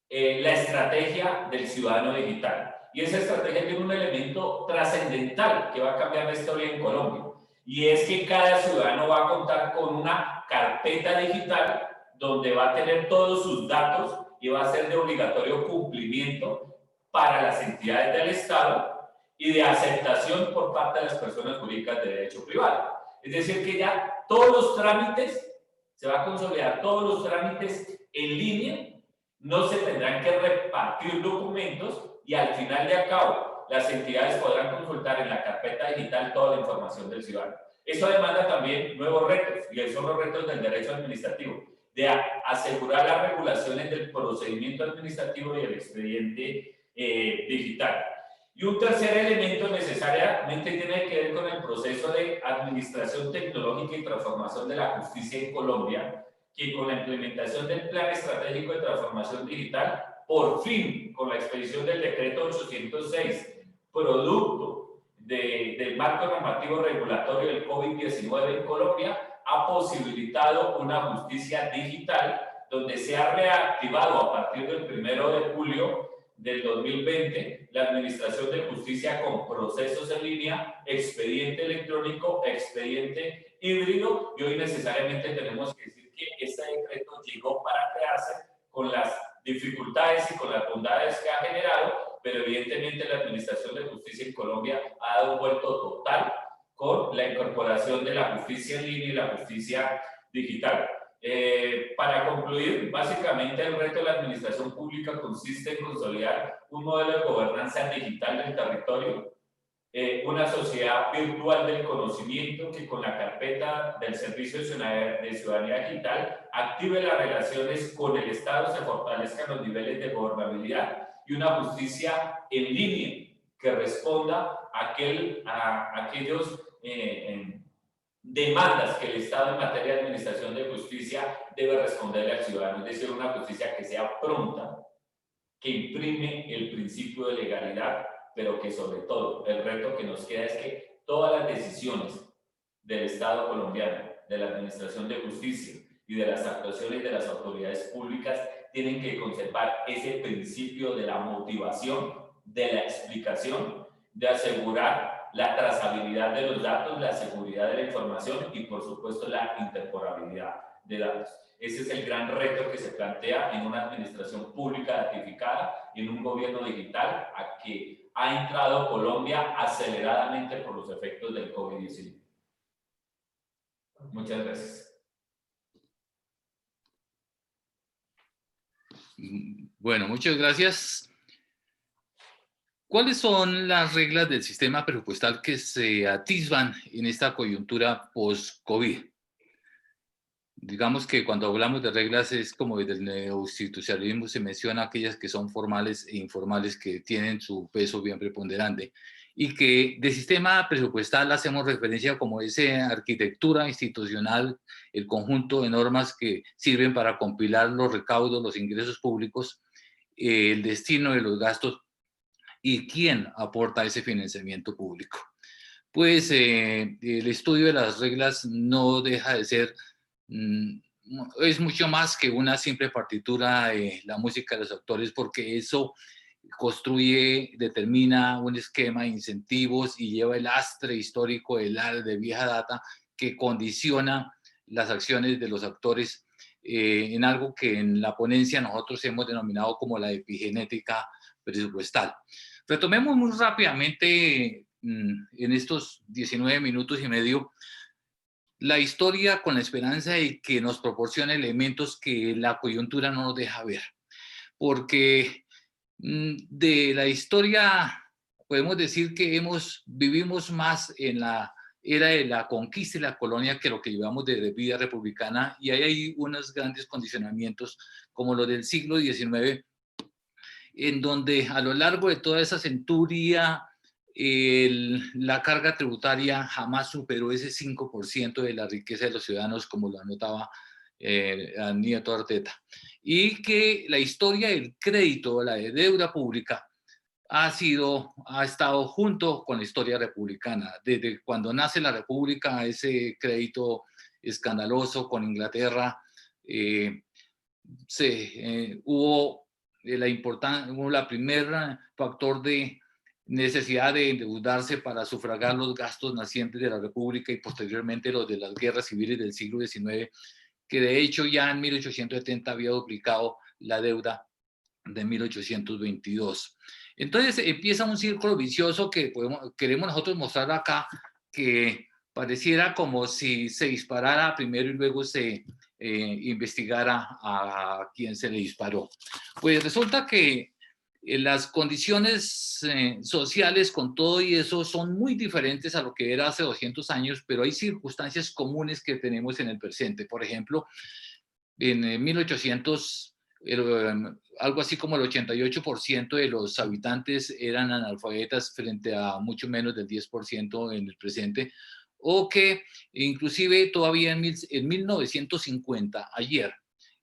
la estrategia del ciudadano digital. Y esa estrategia tiene un elemento trascendental que va a cambiar la historia en Colombia. Y es que cada ciudadano va a contar con una carpeta digital donde va a tener todos sus datos y va a ser de obligatorio cumplimiento para las entidades del Estado y de aceptación por parte de las personas jurídicas de derecho privado. Es decir, que ya todos los trámites, se va a consolidar todos los trámites en línea, no se tendrán que repartir documentos y al final de cabo las entidades podrán consultar en la carpeta digital toda la información del ciudadano. Eso demanda también nuevos retos, y esos son los retos del derecho administrativo, de asegurar las regulaciones del procedimiento administrativo y el expediente digital. Y un tercer elemento necesariamente tiene que ver con el proceso de administración tecnológica y transformación de la justicia en Colombia, que con la implementación del Plan Estratégico de Transformación Digital, por fin, con la expedición del Decreto 806, producto del marco normativo regulatorio del COVID-19 en Colombia, ha posibilitado una justicia digital donde se ha reactivado a partir del 1 de julio del 2020 la administración de justicia con procesos en línea, expediente electrónico, expediente híbrido, y hoy necesariamente tenemos que decir que este decreto llegó para quedarse con las dificultades y con las bondades que ha generado, pero evidentemente la administración de justicia en Colombia ha dado un vuelto total con la incorporación de la justicia en línea y la justicia digital. Para concluir, básicamente el reto de la administración pública consiste en consolidar un modelo de gobernanza digital del territorio, una sociedad virtual del conocimiento que con la carpeta del Servicio de Ciudadanía Digital active las relaciones con el Estado, se fortalezcan los niveles de gobernabilidad, y una justicia en línea que responda a aquellos demandas que el Estado en materia de administración de justicia debe responderle al ciudadano, es decir, una justicia que sea pronta, que imprime el principio de legalidad, pero que sobre todo el reto que nos queda es que todas las decisiones del Estado colombiano, de la administración de justicia y de las actuaciones de las autoridades públicas tienen que conservar ese principio de la motivación, de la explicación, de asegurar la trazabilidad de los datos, la seguridad de la información y, por supuesto, la interoperabilidad de datos. Ese es el gran reto que se plantea en una administración pública ratificada y en un gobierno digital a que ha entrado Colombia aceleradamente por los efectos del COVID-19. Muchas gracias. Bueno, muchas gracias. ¿Cuáles son las reglas del sistema presupuestal que se atisban en esta coyuntura post-COVID? Digamos que cuando hablamos de reglas es como desde el neoinstitucionalismo se menciona aquellas que son formales e informales que tienen su peso bien preponderante, y que de sistema presupuestal hacemos referencia como esa arquitectura institucional, el conjunto de normas que sirven para compilar los recaudos, los ingresos públicos, el destino de los gastos y quién aporta ese financiamiento público. Pues el estudio de las reglas no deja de ser, es mucho más que una simple partitura de la música de los autores, porque eso construye, determina un esquema de incentivos y lleva el lastre histórico de vieja data que condiciona las acciones de los actores en algo que en la ponencia nosotros hemos denominado como la epigenética presupuestal. Retomemos muy rápidamente en estos 19 minutos y medio la historia con la esperanza de que nos proporcione elementos que la coyuntura no nos deja ver, porque de la historia podemos decir que vivimos más en la era de la conquista y la colonia que lo que llevamos de vida republicana, y hay unos grandes condicionamientos como los del siglo XIX, en donde a lo largo de toda esa centuria la carga tributaria jamás superó ese 5% de la riqueza de los ciudadanos, como lo anotaba Nieto Arteta. Y que la historia del crédito, la de deuda pública, ha estado junto con la historia republicana. Desde cuando nace la República, ese crédito escandaloso con Inglaterra, hubo la primer factor de necesidad de endeudarse para sufragar los gastos nacientes de la República y posteriormente los de las guerras civiles del siglo XIX, que de hecho ya en 1870 había duplicado la deuda de 1822. Entonces empieza un círculo vicioso que queremos nosotros mostrar acá, que pareciera como si se disparara primero y luego se investigara a quien se le disparó. Pues resulta que las condiciones sociales con todo y eso son muy diferentes a lo que era hace 200 años, pero hay circunstancias comunes que tenemos en el presente. Por ejemplo, en 1800 algo así como el 88% de los habitantes eran analfabetas frente a mucho menos del 10% en el presente, o que inclusive todavía en 1950, ayer,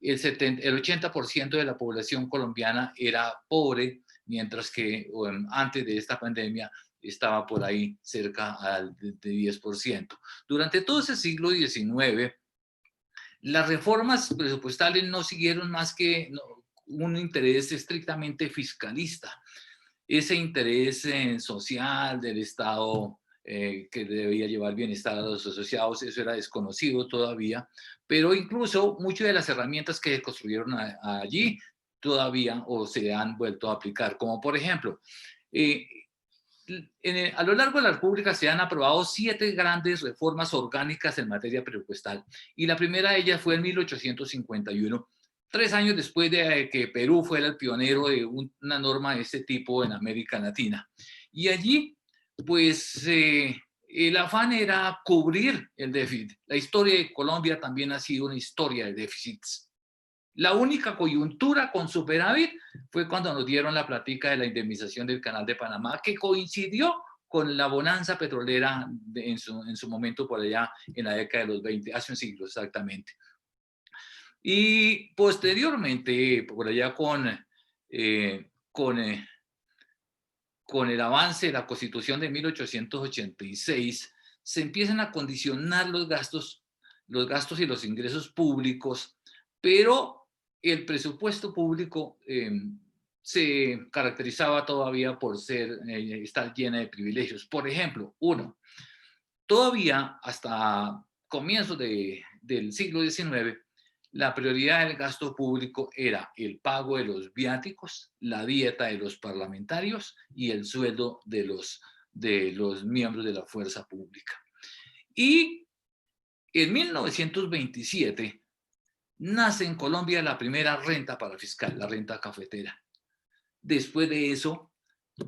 el 80% de la población colombiana era pobre, mientras que antes de esta pandemia estaba por ahí cerca de 10%. Durante todo ese siglo XIX, las reformas presupuestales no siguieron más que un interés estrictamente fiscalista. Ese interés social del Estado que debía llevar bienestar a los asociados, eso era desconocido todavía, pero incluso muchas de las herramientas que se construyeron allí todavía o se han vuelto a aplicar, como por ejemplo, a lo largo de la República se han aprobado 7 grandes reformas orgánicas en materia presupuestal, y la primera de ellas fue en 1851, 3 años después de que Perú fuera el pionero de una norma de este tipo en América Latina. Y allí, pues, el afán era cubrir el déficit. La historia de Colombia también ha sido una historia de déficits. La única coyuntura con superávit fue cuando nos dieron la plática de la indemnización del Canal de Panamá, que coincidió con la bonanza petrolera en su momento por allá en la década de los 20, hace un siglo exactamente. Y posteriormente, por allá con el avance de la Constitución de 1886, se empiezan a condicionar los gastos y los ingresos públicos, pero el presupuesto público se caracterizaba todavía por estar llena de privilegios. Por ejemplo, todavía hasta comienzos del siglo XIX, la prioridad del gasto público era el pago de los viáticos, la dieta de los parlamentarios y el sueldo de los miembros de la fuerza pública. Y en 1927 nace en Colombia la primera renta parafiscal, la renta cafetera. Después de eso,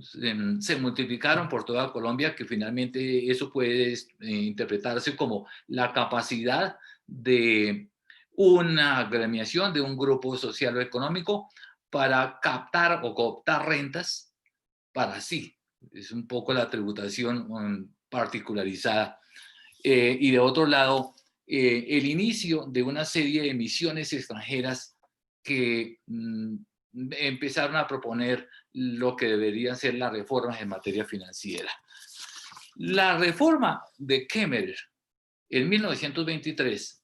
se multiplicaron por toda Colombia, que finalmente eso puede interpretarse como la capacidad de una agremiación, de un grupo social o económico para captar o cooptar rentas para sí. Es un poco la tributación particularizada. Y de otro lado, el inicio de una serie de emisiones extranjeras que empezaron a proponer lo que deberían ser las reformas en materia financiera. La reforma de Kemmerer en 1923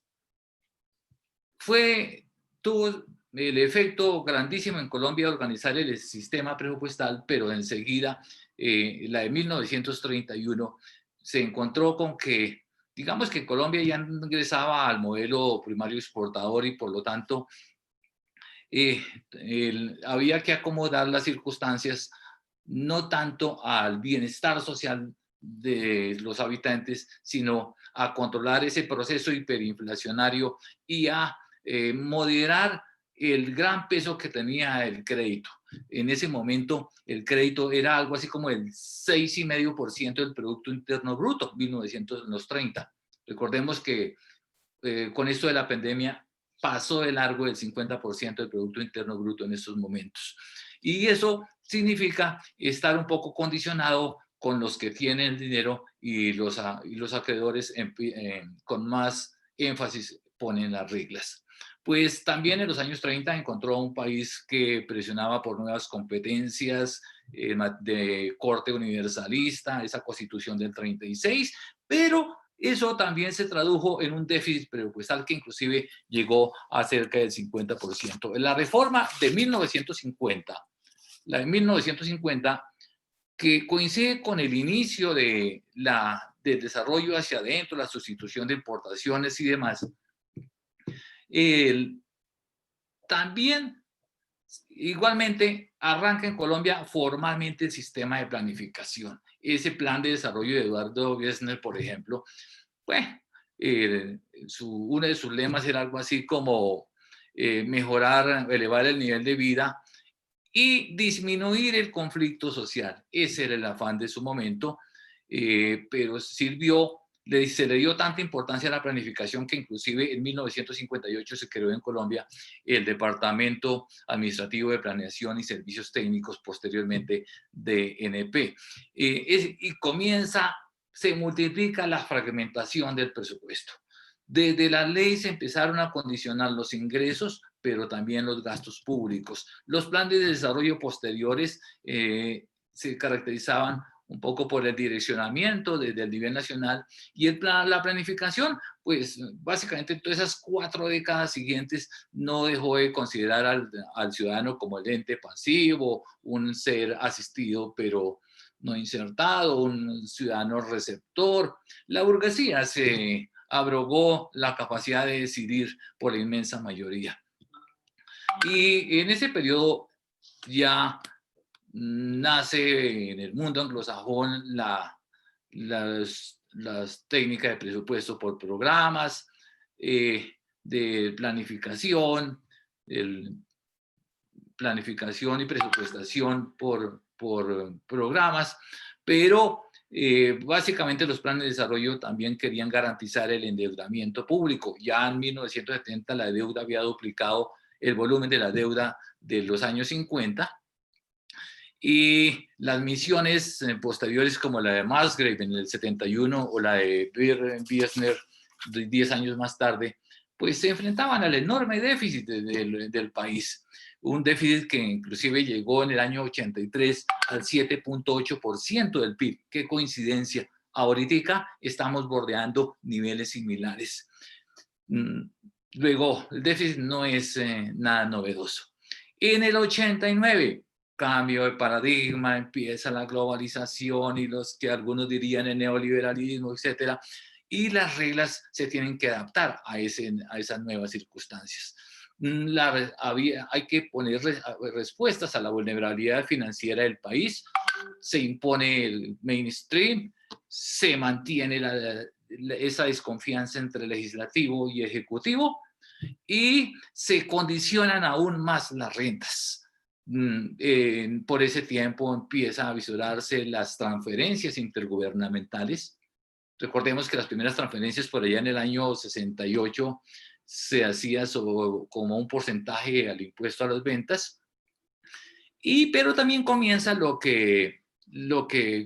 tuvo el efecto grandísimo en Colombia de organizar el sistema presupuestal, pero enseguida la de 1931 se encontró con que, digamos que Colombia ya ingresaba al modelo primario exportador y por lo tanto había que acomodar las circunstancias no tanto al bienestar social de los habitantes, sino a controlar ese proceso hiperinflacionario y a moderar el gran peso que tenía el crédito. En ese momento el crédito era algo así como el 6,5% del Producto Interno Bruto, 1930. Recordemos que con esto de la pandemia pasó de largo el 50% del Producto Interno Bruto en estos momentos. Y eso significa estar un poco condicionado con los que tienen dinero y los acreedores con más énfasis ponen las reglas. Pues también en los años 30 encontró un país que presionaba por nuevas competencias de corte universalista, esa constitución del 36, pero eso también se tradujo en un déficit presupuestal que inclusive llegó a cerca del 50%. La reforma de 1950, la de 1950, que coincide con el inicio del desarrollo hacia adentro, la sustitución de importaciones y demás, también igualmente arranca en Colombia formalmente el sistema de planificación. Ese plan de desarrollo de Eduardo Gessner, por ejemplo, bueno, uno de sus lemas era algo así como mejorar, elevar el nivel de vida y disminuir el conflicto social. Ese era el afán de su momento, pero sirvió. Se le dio tanta importancia a la planificación que inclusive en 1958 se creó en Colombia el Departamento Administrativo de Planeación y Servicios Técnicos, posteriormente DNP. Y se multiplica la fragmentación del presupuesto. Desde la ley se empezaron a condicionar los ingresos, pero también los gastos públicos. Los planes de desarrollo posteriores se caracterizaban un poco por el direccionamiento desde el nivel nacional y la planificación, pues básicamente en todas esas 4 décadas siguientes no dejó de considerar al ciudadano como el ente pasivo, un ser asistido pero no insertado, un ciudadano receptor. La burguesía se abrogó la capacidad de decidir por la inmensa mayoría. Y en ese periodo ya nace en el mundo anglosajón las técnicas de presupuesto por programas, de planificación y presupuestación por programas, pero básicamente los planes de desarrollo también querían garantizar el endeudamiento público. Ya en 1970 la deuda había duplicado el volumen de la deuda de los años 50, y las misiones posteriores como la de Musgrave en el 71 o la de Wiesner 10 años más tarde, pues se enfrentaban al enorme déficit del país. Un déficit que inclusive llegó en el año 83 al 7.8% del PIB. ¡Qué coincidencia! Ahorita estamos bordeando niveles similares. Luego, el déficit no es nada novedoso. En el 89, cambio de paradigma, empieza la globalización y los que algunos dirían el neoliberalismo, etcétera, y las reglas se tienen que adaptar a esas nuevas circunstancias. Hay que poner respuestas a la vulnerabilidad financiera del país, se impone el mainstream, se mantiene esa desconfianza entre legislativo y ejecutivo y se condicionan aún más las rentas. Por ese tiempo empiezan a visorarse las transferencias intergubernamentales. Recordemos que las primeras transferencias por allá en el año 68 se hacía como un porcentaje al impuesto a las ventas. Pero también comienza lo que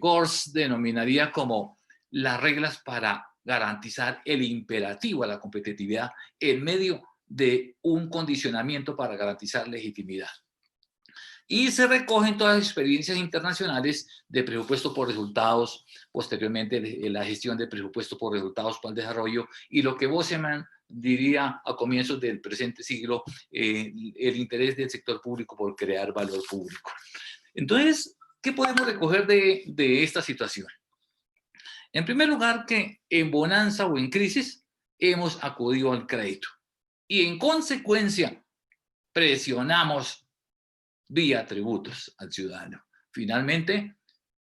Gors denominaría como las reglas para garantizar el imperativo a la competitividad en medio de un condicionamiento para garantizar legitimidad. Y se recogen todas las experiencias internacionales de presupuesto por resultados, posteriormente la gestión de presupuesto por resultados para el desarrollo, y lo que Bosseman diría a comienzos del presente siglo, el interés del sector público por crear valor público. Entonces, ¿qué podemos recoger de esta situación? En primer lugar, que en bonanza o en crisis hemos acudido al crédito y en consecuencia presionamos vía tributos al ciudadano. Finalmente,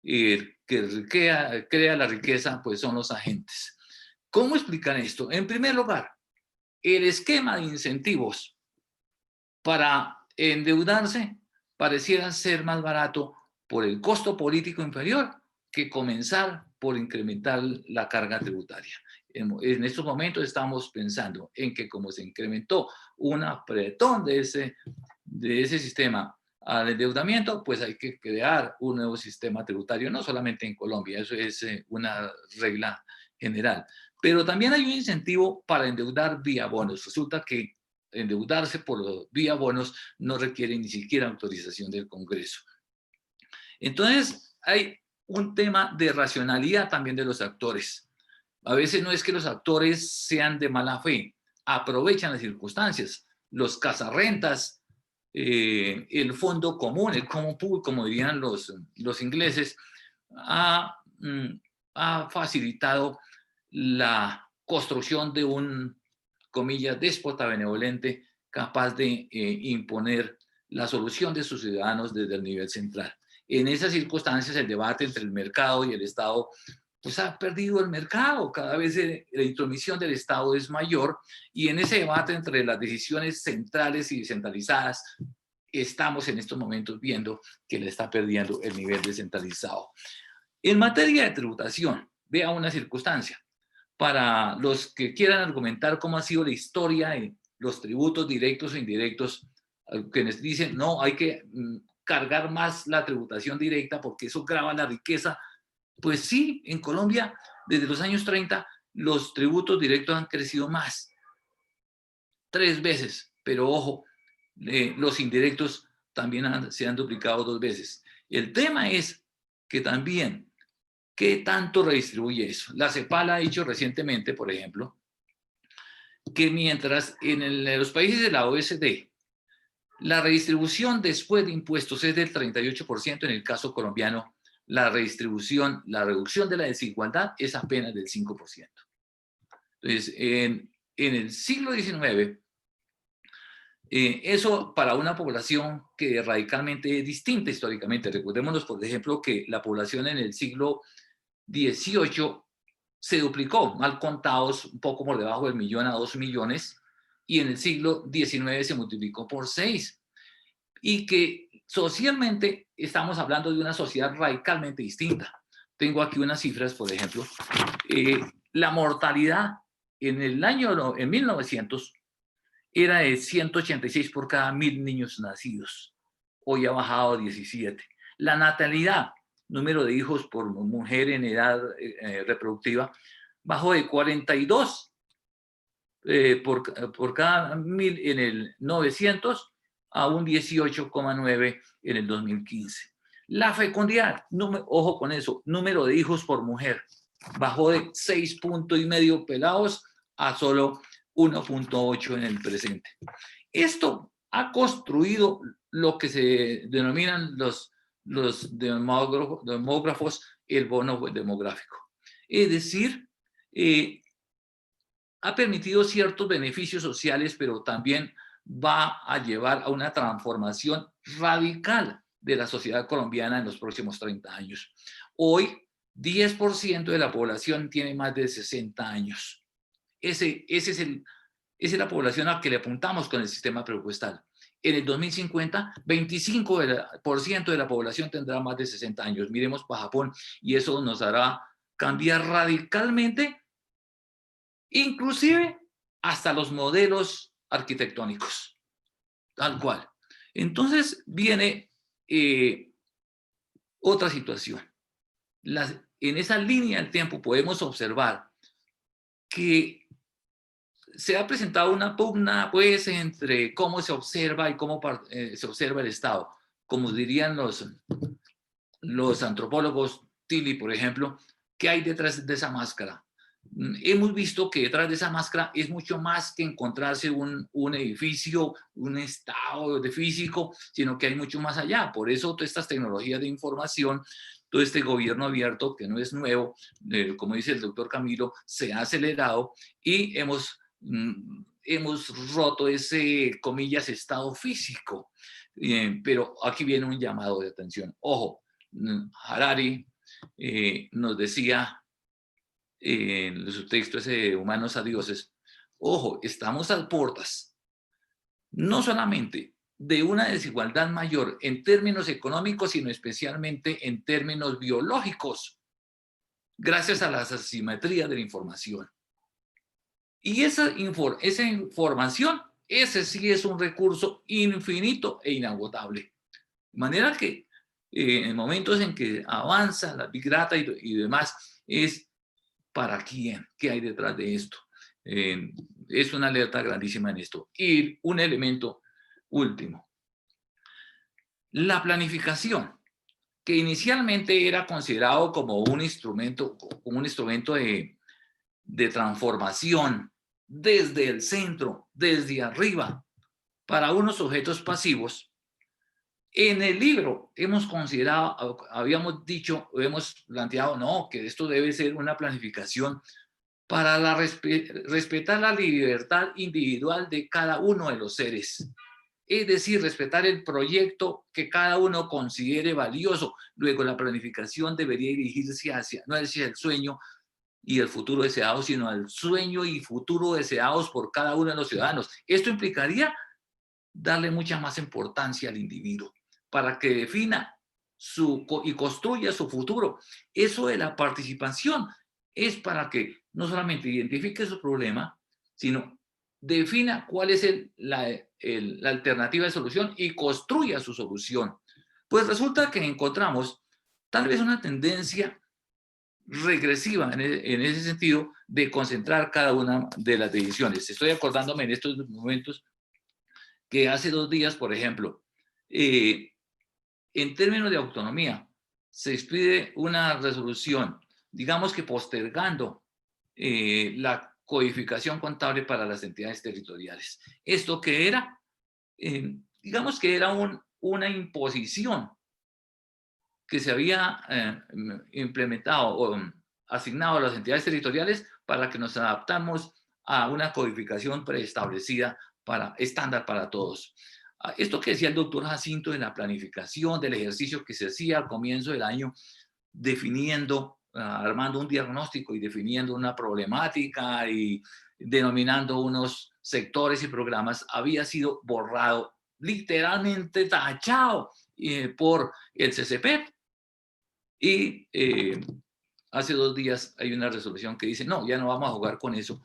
el que crea la riqueza pues son los agentes. ¿Cómo explican esto? En primer lugar, el esquema de incentivos para endeudarse pareciera ser más barato por el costo político inferior que comenzar por incrementar la carga tributaria. En estos momentos estamos pensando en que como se incrementó un apretón de ese sistema al endeudamiento, pues hay que crear un nuevo sistema tributario, no solamente en Colombia, eso es una regla general. Pero también hay un incentivo para endeudar vía bonos. Resulta que endeudarse por vía bonos no requiere ni siquiera autorización del Congreso. Entonces, hay un tema de racionalidad también de los actores. A veces no es que los actores sean de mala fe, aprovechan las circunstancias. Los cazarrentas, el fondo común, el common pool, como dirían los ingleses, ha facilitado la construcción de un, comillas, déspota benevolente capaz de imponer la solución de sus ciudadanos desde el nivel central. En esas circunstancias, el debate entre el mercado y el Estado pues ha perdido el mercado. Cada vez la intromisión del Estado es mayor, y en ese debate entre las decisiones centrales y descentralizadas estamos en estos momentos viendo que le está perdiendo el nivel descentralizado. En materia de tributación, vea una circunstancia. Para los que quieran argumentar cómo ha sido la historia de los tributos directos o indirectos, quienes dicen, no, hay que cargar más la tributación directa porque eso grava la riqueza. Pues sí, en Colombia, desde los años 30, los tributos directos han crecido más. 3 veces, pero ojo, los indirectos también se han duplicado 2 veces. El tema es que también, ¿qué tanto redistribuye eso? La CEPAL ha dicho recientemente, por ejemplo, que mientras en los países de la OECD la redistribución después de impuestos es del 38%, en el caso colombiano la redistribución, la reducción de la desigualdad es apenas del 5%. Entonces, en el siglo XIX, eso para una población que radicalmente es distinta históricamente. Recordémonos, por ejemplo, que la población en el siglo XVIII se duplicó, mal contados, un poco por debajo del 1 millón a 2 millones, y en el siglo XIX se multiplicó por 6. Y que socialmente estamos hablando de una sociedad radicalmente distinta. Tengo aquí unas cifras, por ejemplo. La mortalidad en 1900 era de 186 por cada 1000 niños nacidos. Hoy ha bajado a 17. La natalidad, número de hijos por mujer en edad reproductiva, bajó de 42 por cada 1000 en el 900 a un 18,9 en el 2015. La fecundidad, ojo con eso, número de hijos por mujer, bajó de 6,5 pelados a solo 1,8 en el presente. Esto ha construido lo que se denominan los demógrafos el bono demográfico. Es decir, ha permitido ciertos beneficios sociales, pero también va a llevar a una transformación radical de la sociedad colombiana en los próximos 30 años. Hoy, 10% de la población tiene más de 60 años. Esa es la población a la que le apuntamos con el sistema presupuestal. En el 2050, 25% de la población tendrá más de 60 años. Miremos para Japón, y eso nos hará cambiar radicalmente, inclusive hasta los modelos arquitectónicos, tal cual. Entonces viene otra situación. En esa línea del tiempo podemos observar que se ha presentado una pugna, pues, entre cómo se observa y cómo se observa el Estado. Como dirían los antropólogos, Tilly, por ejemplo, ¿qué hay detrás de esa máscara? Hemos visto que detrás de esa máscara es mucho más que encontrarse un edificio, un estado de físico, sino que hay mucho más allá. Por eso todas estas tecnologías de información, todo este gobierno abierto, que no es nuevo, como dice el doctor Camilo, se ha acelerado y hemos roto ese, comillas, estado físico. Pero aquí viene un llamado de atención. Ojo, Harari nos decía en su texto ese Humanos a Dioses, ojo, estamos a puertas no solamente de una desigualdad mayor en términos económicos, sino especialmente en términos biológicos, gracias a las asimetrías de la información. Y esa información, ese sí es un recurso infinito e inagotable. De manera que en momentos en que avanza la Big Data y demás, es ¿para quién? ¿Qué hay detrás de esto? Es una alerta grandísima en esto. Y un elemento último. La planificación, que inicialmente era considerado como un instrumento de transformación desde el centro, desde arriba, para unos objetos pasivos. En el libro hemos considerado, habíamos dicho, hemos planteado, no, que esto debe ser una planificación para respetar la libertad individual de cada uno de los seres. Es decir, respetar el proyecto que cada uno considere valioso. Luego, la planificación debería dirigirse no hacia el sueño y el futuro deseado, sino al sueño y futuro deseados por cada uno de los ciudadanos. Esto implicaría darle mucha más importancia al individuo para que defina y construya su futuro. Eso de la participación es para que no solamente identifique su problema, sino defina cuál es la alternativa de solución y construya su solución. Pues resulta que encontramos tal vez una tendencia regresiva en ese sentido de concentrar cada una de las decisiones. Estoy acordándome en estos momentos que hace 2 días, por ejemplo, en términos de autonomía, se expide una resolución, digamos que postergando la codificación contable para las entidades territoriales. Esto que era, digamos que era una imposición que se había implementado o asignado a las entidades territoriales para que nos adaptamos a una codificación preestablecida estándar para todos. Esto que decía el doctor Jacinto de la planificación, del ejercicio que se hacía al comienzo del año, definiendo, armando un diagnóstico y definiendo una problemática y denominando unos sectores y programas, había sido borrado, literalmente tachado por el CCP. Y hace 2 días hay una resolución que dice, no, ya no vamos a jugar con eso.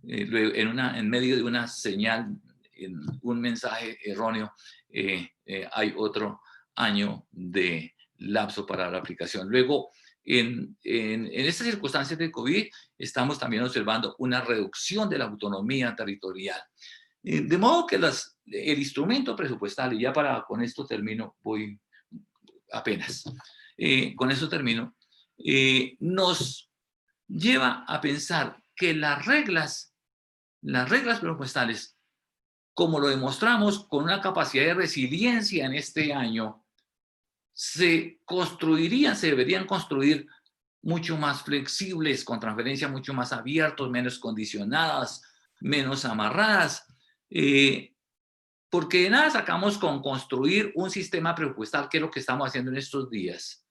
En medio de una señal, en un mensaje erróneo, hay otro año de lapso para la aplicación. Luego, en estas circunstancias de COVID, estamos también observando una reducción de la autonomía territorial. De modo que el instrumento presupuestal, y ya con esto termino, voy apenas, con eso termino, nos lleva a pensar que las reglas presupuestales, como lo demostramos con una capacidad de resiliencia en este año, se deberían construir mucho más flexibles, con transferencias mucho más abiertos, menos condicionadas, menos amarradas, porque de nada sacamos con construir un sistema presupuestal, que es lo que estamos haciendo en estos días,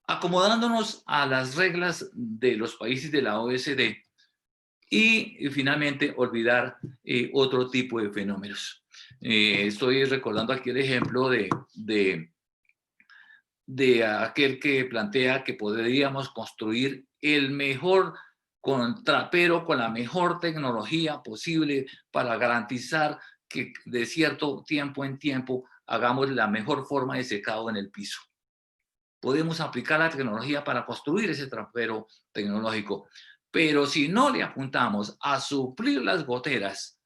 acomodándonos a las reglas de los países de la OECD y finalmente olvidar otro tipo de fenómenos. Estoy recordando aquí el ejemplo de aquel que plantea que podríamos construir el mejor contrapero con la mejor tecnología posible para garantizar que de cierto tiempo en tiempo hagamos la mejor forma de secado en el piso. Podemos aplicar la tecnología para construir ese trapero tecnológico, pero si no le apuntamos a suplir las goteras,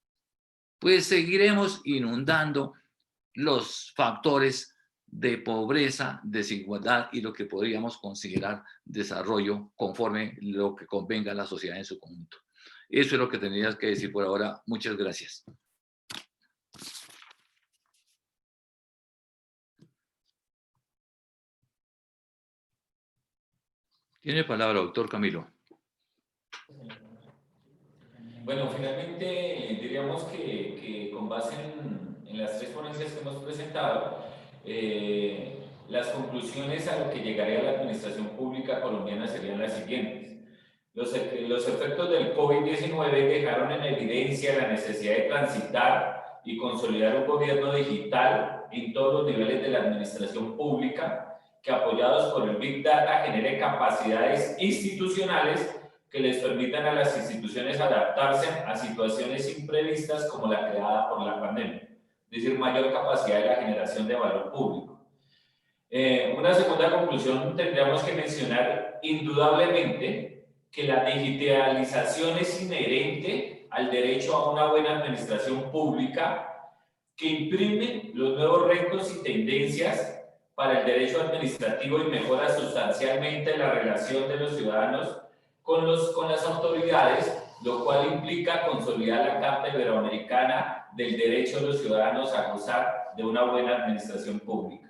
pues seguiremos inundando los factores de pobreza, desigualdad y lo que podríamos considerar desarrollo conforme lo que convenga a la sociedad en su conjunto. Eso es lo que tendrías que decir por ahora. Muchas gracias. Tiene palabra, doctor Camilo. Bueno, finalmente diríamos que con base en las 3 ponencias que hemos presentado, las conclusiones a lo que llegaría la administración pública colombiana serían las siguientes. Los efectos del COVID-19 dejaron en evidencia la necesidad de transitar y consolidar un gobierno digital en todos los niveles de la administración pública, que apoyados por el Big Data genere capacidades institucionales que les permitan a las instituciones adaptarse a situaciones imprevistas como la creada por la pandemia. es decir, mayor capacidad de la generación de valor público. Una segunda conclusión tendríamos que mencionar indudablemente que la digitalización es inherente al derecho a una buena administración pública que imprime los nuevos retos y tendencias para el derecho administrativo y mejora sustancialmente la relación de los ciudadanos con las autoridades, lo cual implica consolidar la Carta Iberoamericana del derecho de los ciudadanos a gozar de una buena administración pública.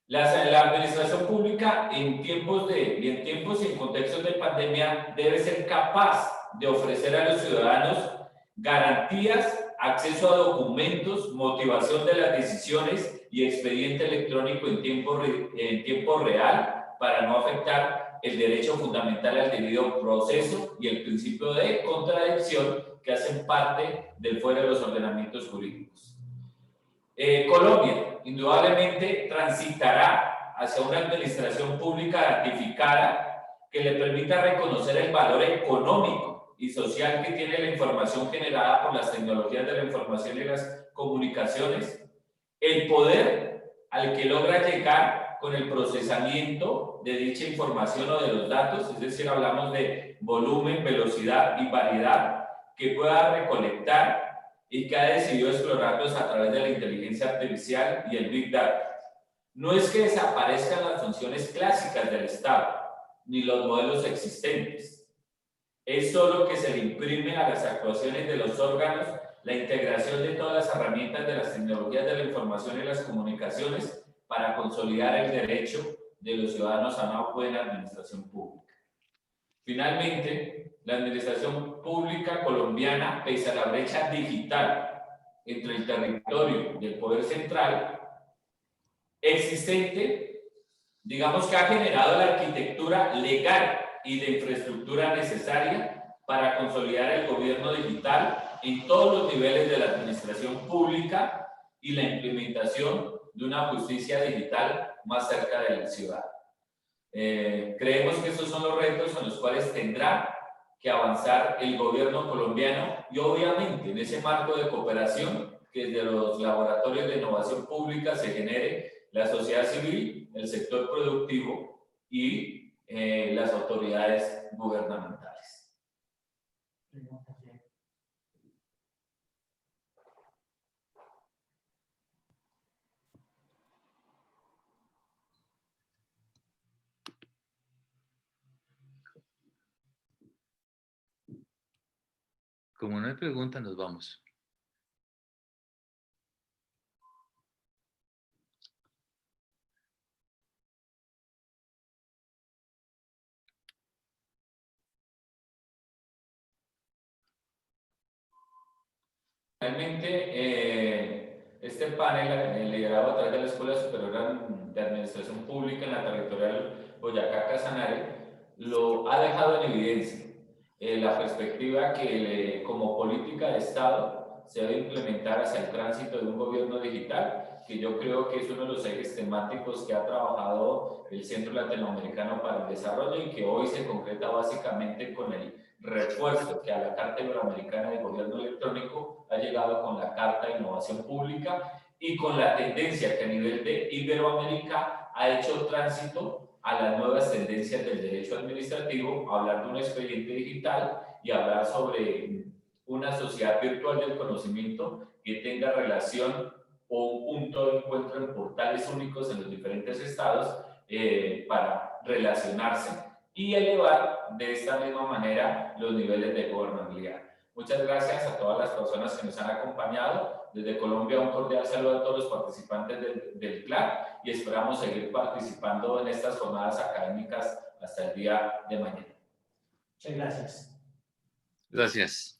La administración pública en tiempos y en contextos de pandemia debe ser capaz de ofrecer a los ciudadanos garantías, acceso a documentos, motivación de las decisiones y expediente electrónico en tiempo real para no afectar el derecho fundamental al debido proceso y el principio de contradicción que hacen parte del fuero de los ordenamientos jurídicos. Colombia, indudablemente, transitará hacia una administración pública ratificada que le permita reconocer el valor económico y social que tiene la información generada por las tecnologías de la información y las comunicaciones, el poder al que logra llegar con el procesamiento de dicha información o de los datos, es decir, hablamos de volumen, velocidad y variedad que pueda recolectar y que ha decidido explorarlos a través de la inteligencia artificial y el Big Data. No es que desaparezcan las funciones clásicas del Estado, ni los modelos existentes. Es solo que se le imprime a las actuaciones de los órganos la integración de todas las herramientas de las tecnologías de la información y las comunicaciones para consolidar el derecho de los ciudadanos a una buena administración pública. Finalmente, la administración pública colombiana, pese a la brecha digital entre el territorio y el poder central existente, digamos que ha generado la arquitectura legal y de infraestructura necesaria para consolidar el gobierno digital en todos los niveles de la administración pública y la implementación de una justicia digital más cerca del ciudadano. Creemos que estos son los retos en los cuales tendrá que avanzar el gobierno colombiano y obviamente en ese marco de cooperación que desde los laboratorios de innovación pública se genere la sociedad civil, el sector productivo y las autoridades gubernamentales. Como no hay pregunta, nos vamos. Realmente, este panel, liderado a través de la Escuela Superior de Administración Pública en la territorial Boyacá Casanare, lo ha dejado en evidencia. La perspectiva que como política de Estado se debe implementar hacia el tránsito de un gobierno digital, que yo creo que es uno de los ejes temáticos que ha trabajado el Centro Latinoamericano para el Desarrollo y que hoy se concreta básicamente con el refuerzo que a la Carta Iberoamericana de Gobierno Electrónico ha llegado con la Carta de Innovación Pública y con la tendencia que a nivel de Iberoamérica ha hecho tránsito a las nuevas tendencias del derecho administrativo, hablar de un expediente digital y hablar sobre una sociedad virtual del conocimiento que tenga relación o un punto de encuentro en portales únicos en los diferentes estados para relacionarse y elevar de esta misma manera los niveles de gobernabilidad. Muchas gracias a todas las personas que nos han acompañado. Desde Colombia, un cordial saludo a todos los participantes del CLAC y esperamos seguir participando en estas jornadas académicas hasta el día de mañana. Muchas gracias. Gracias.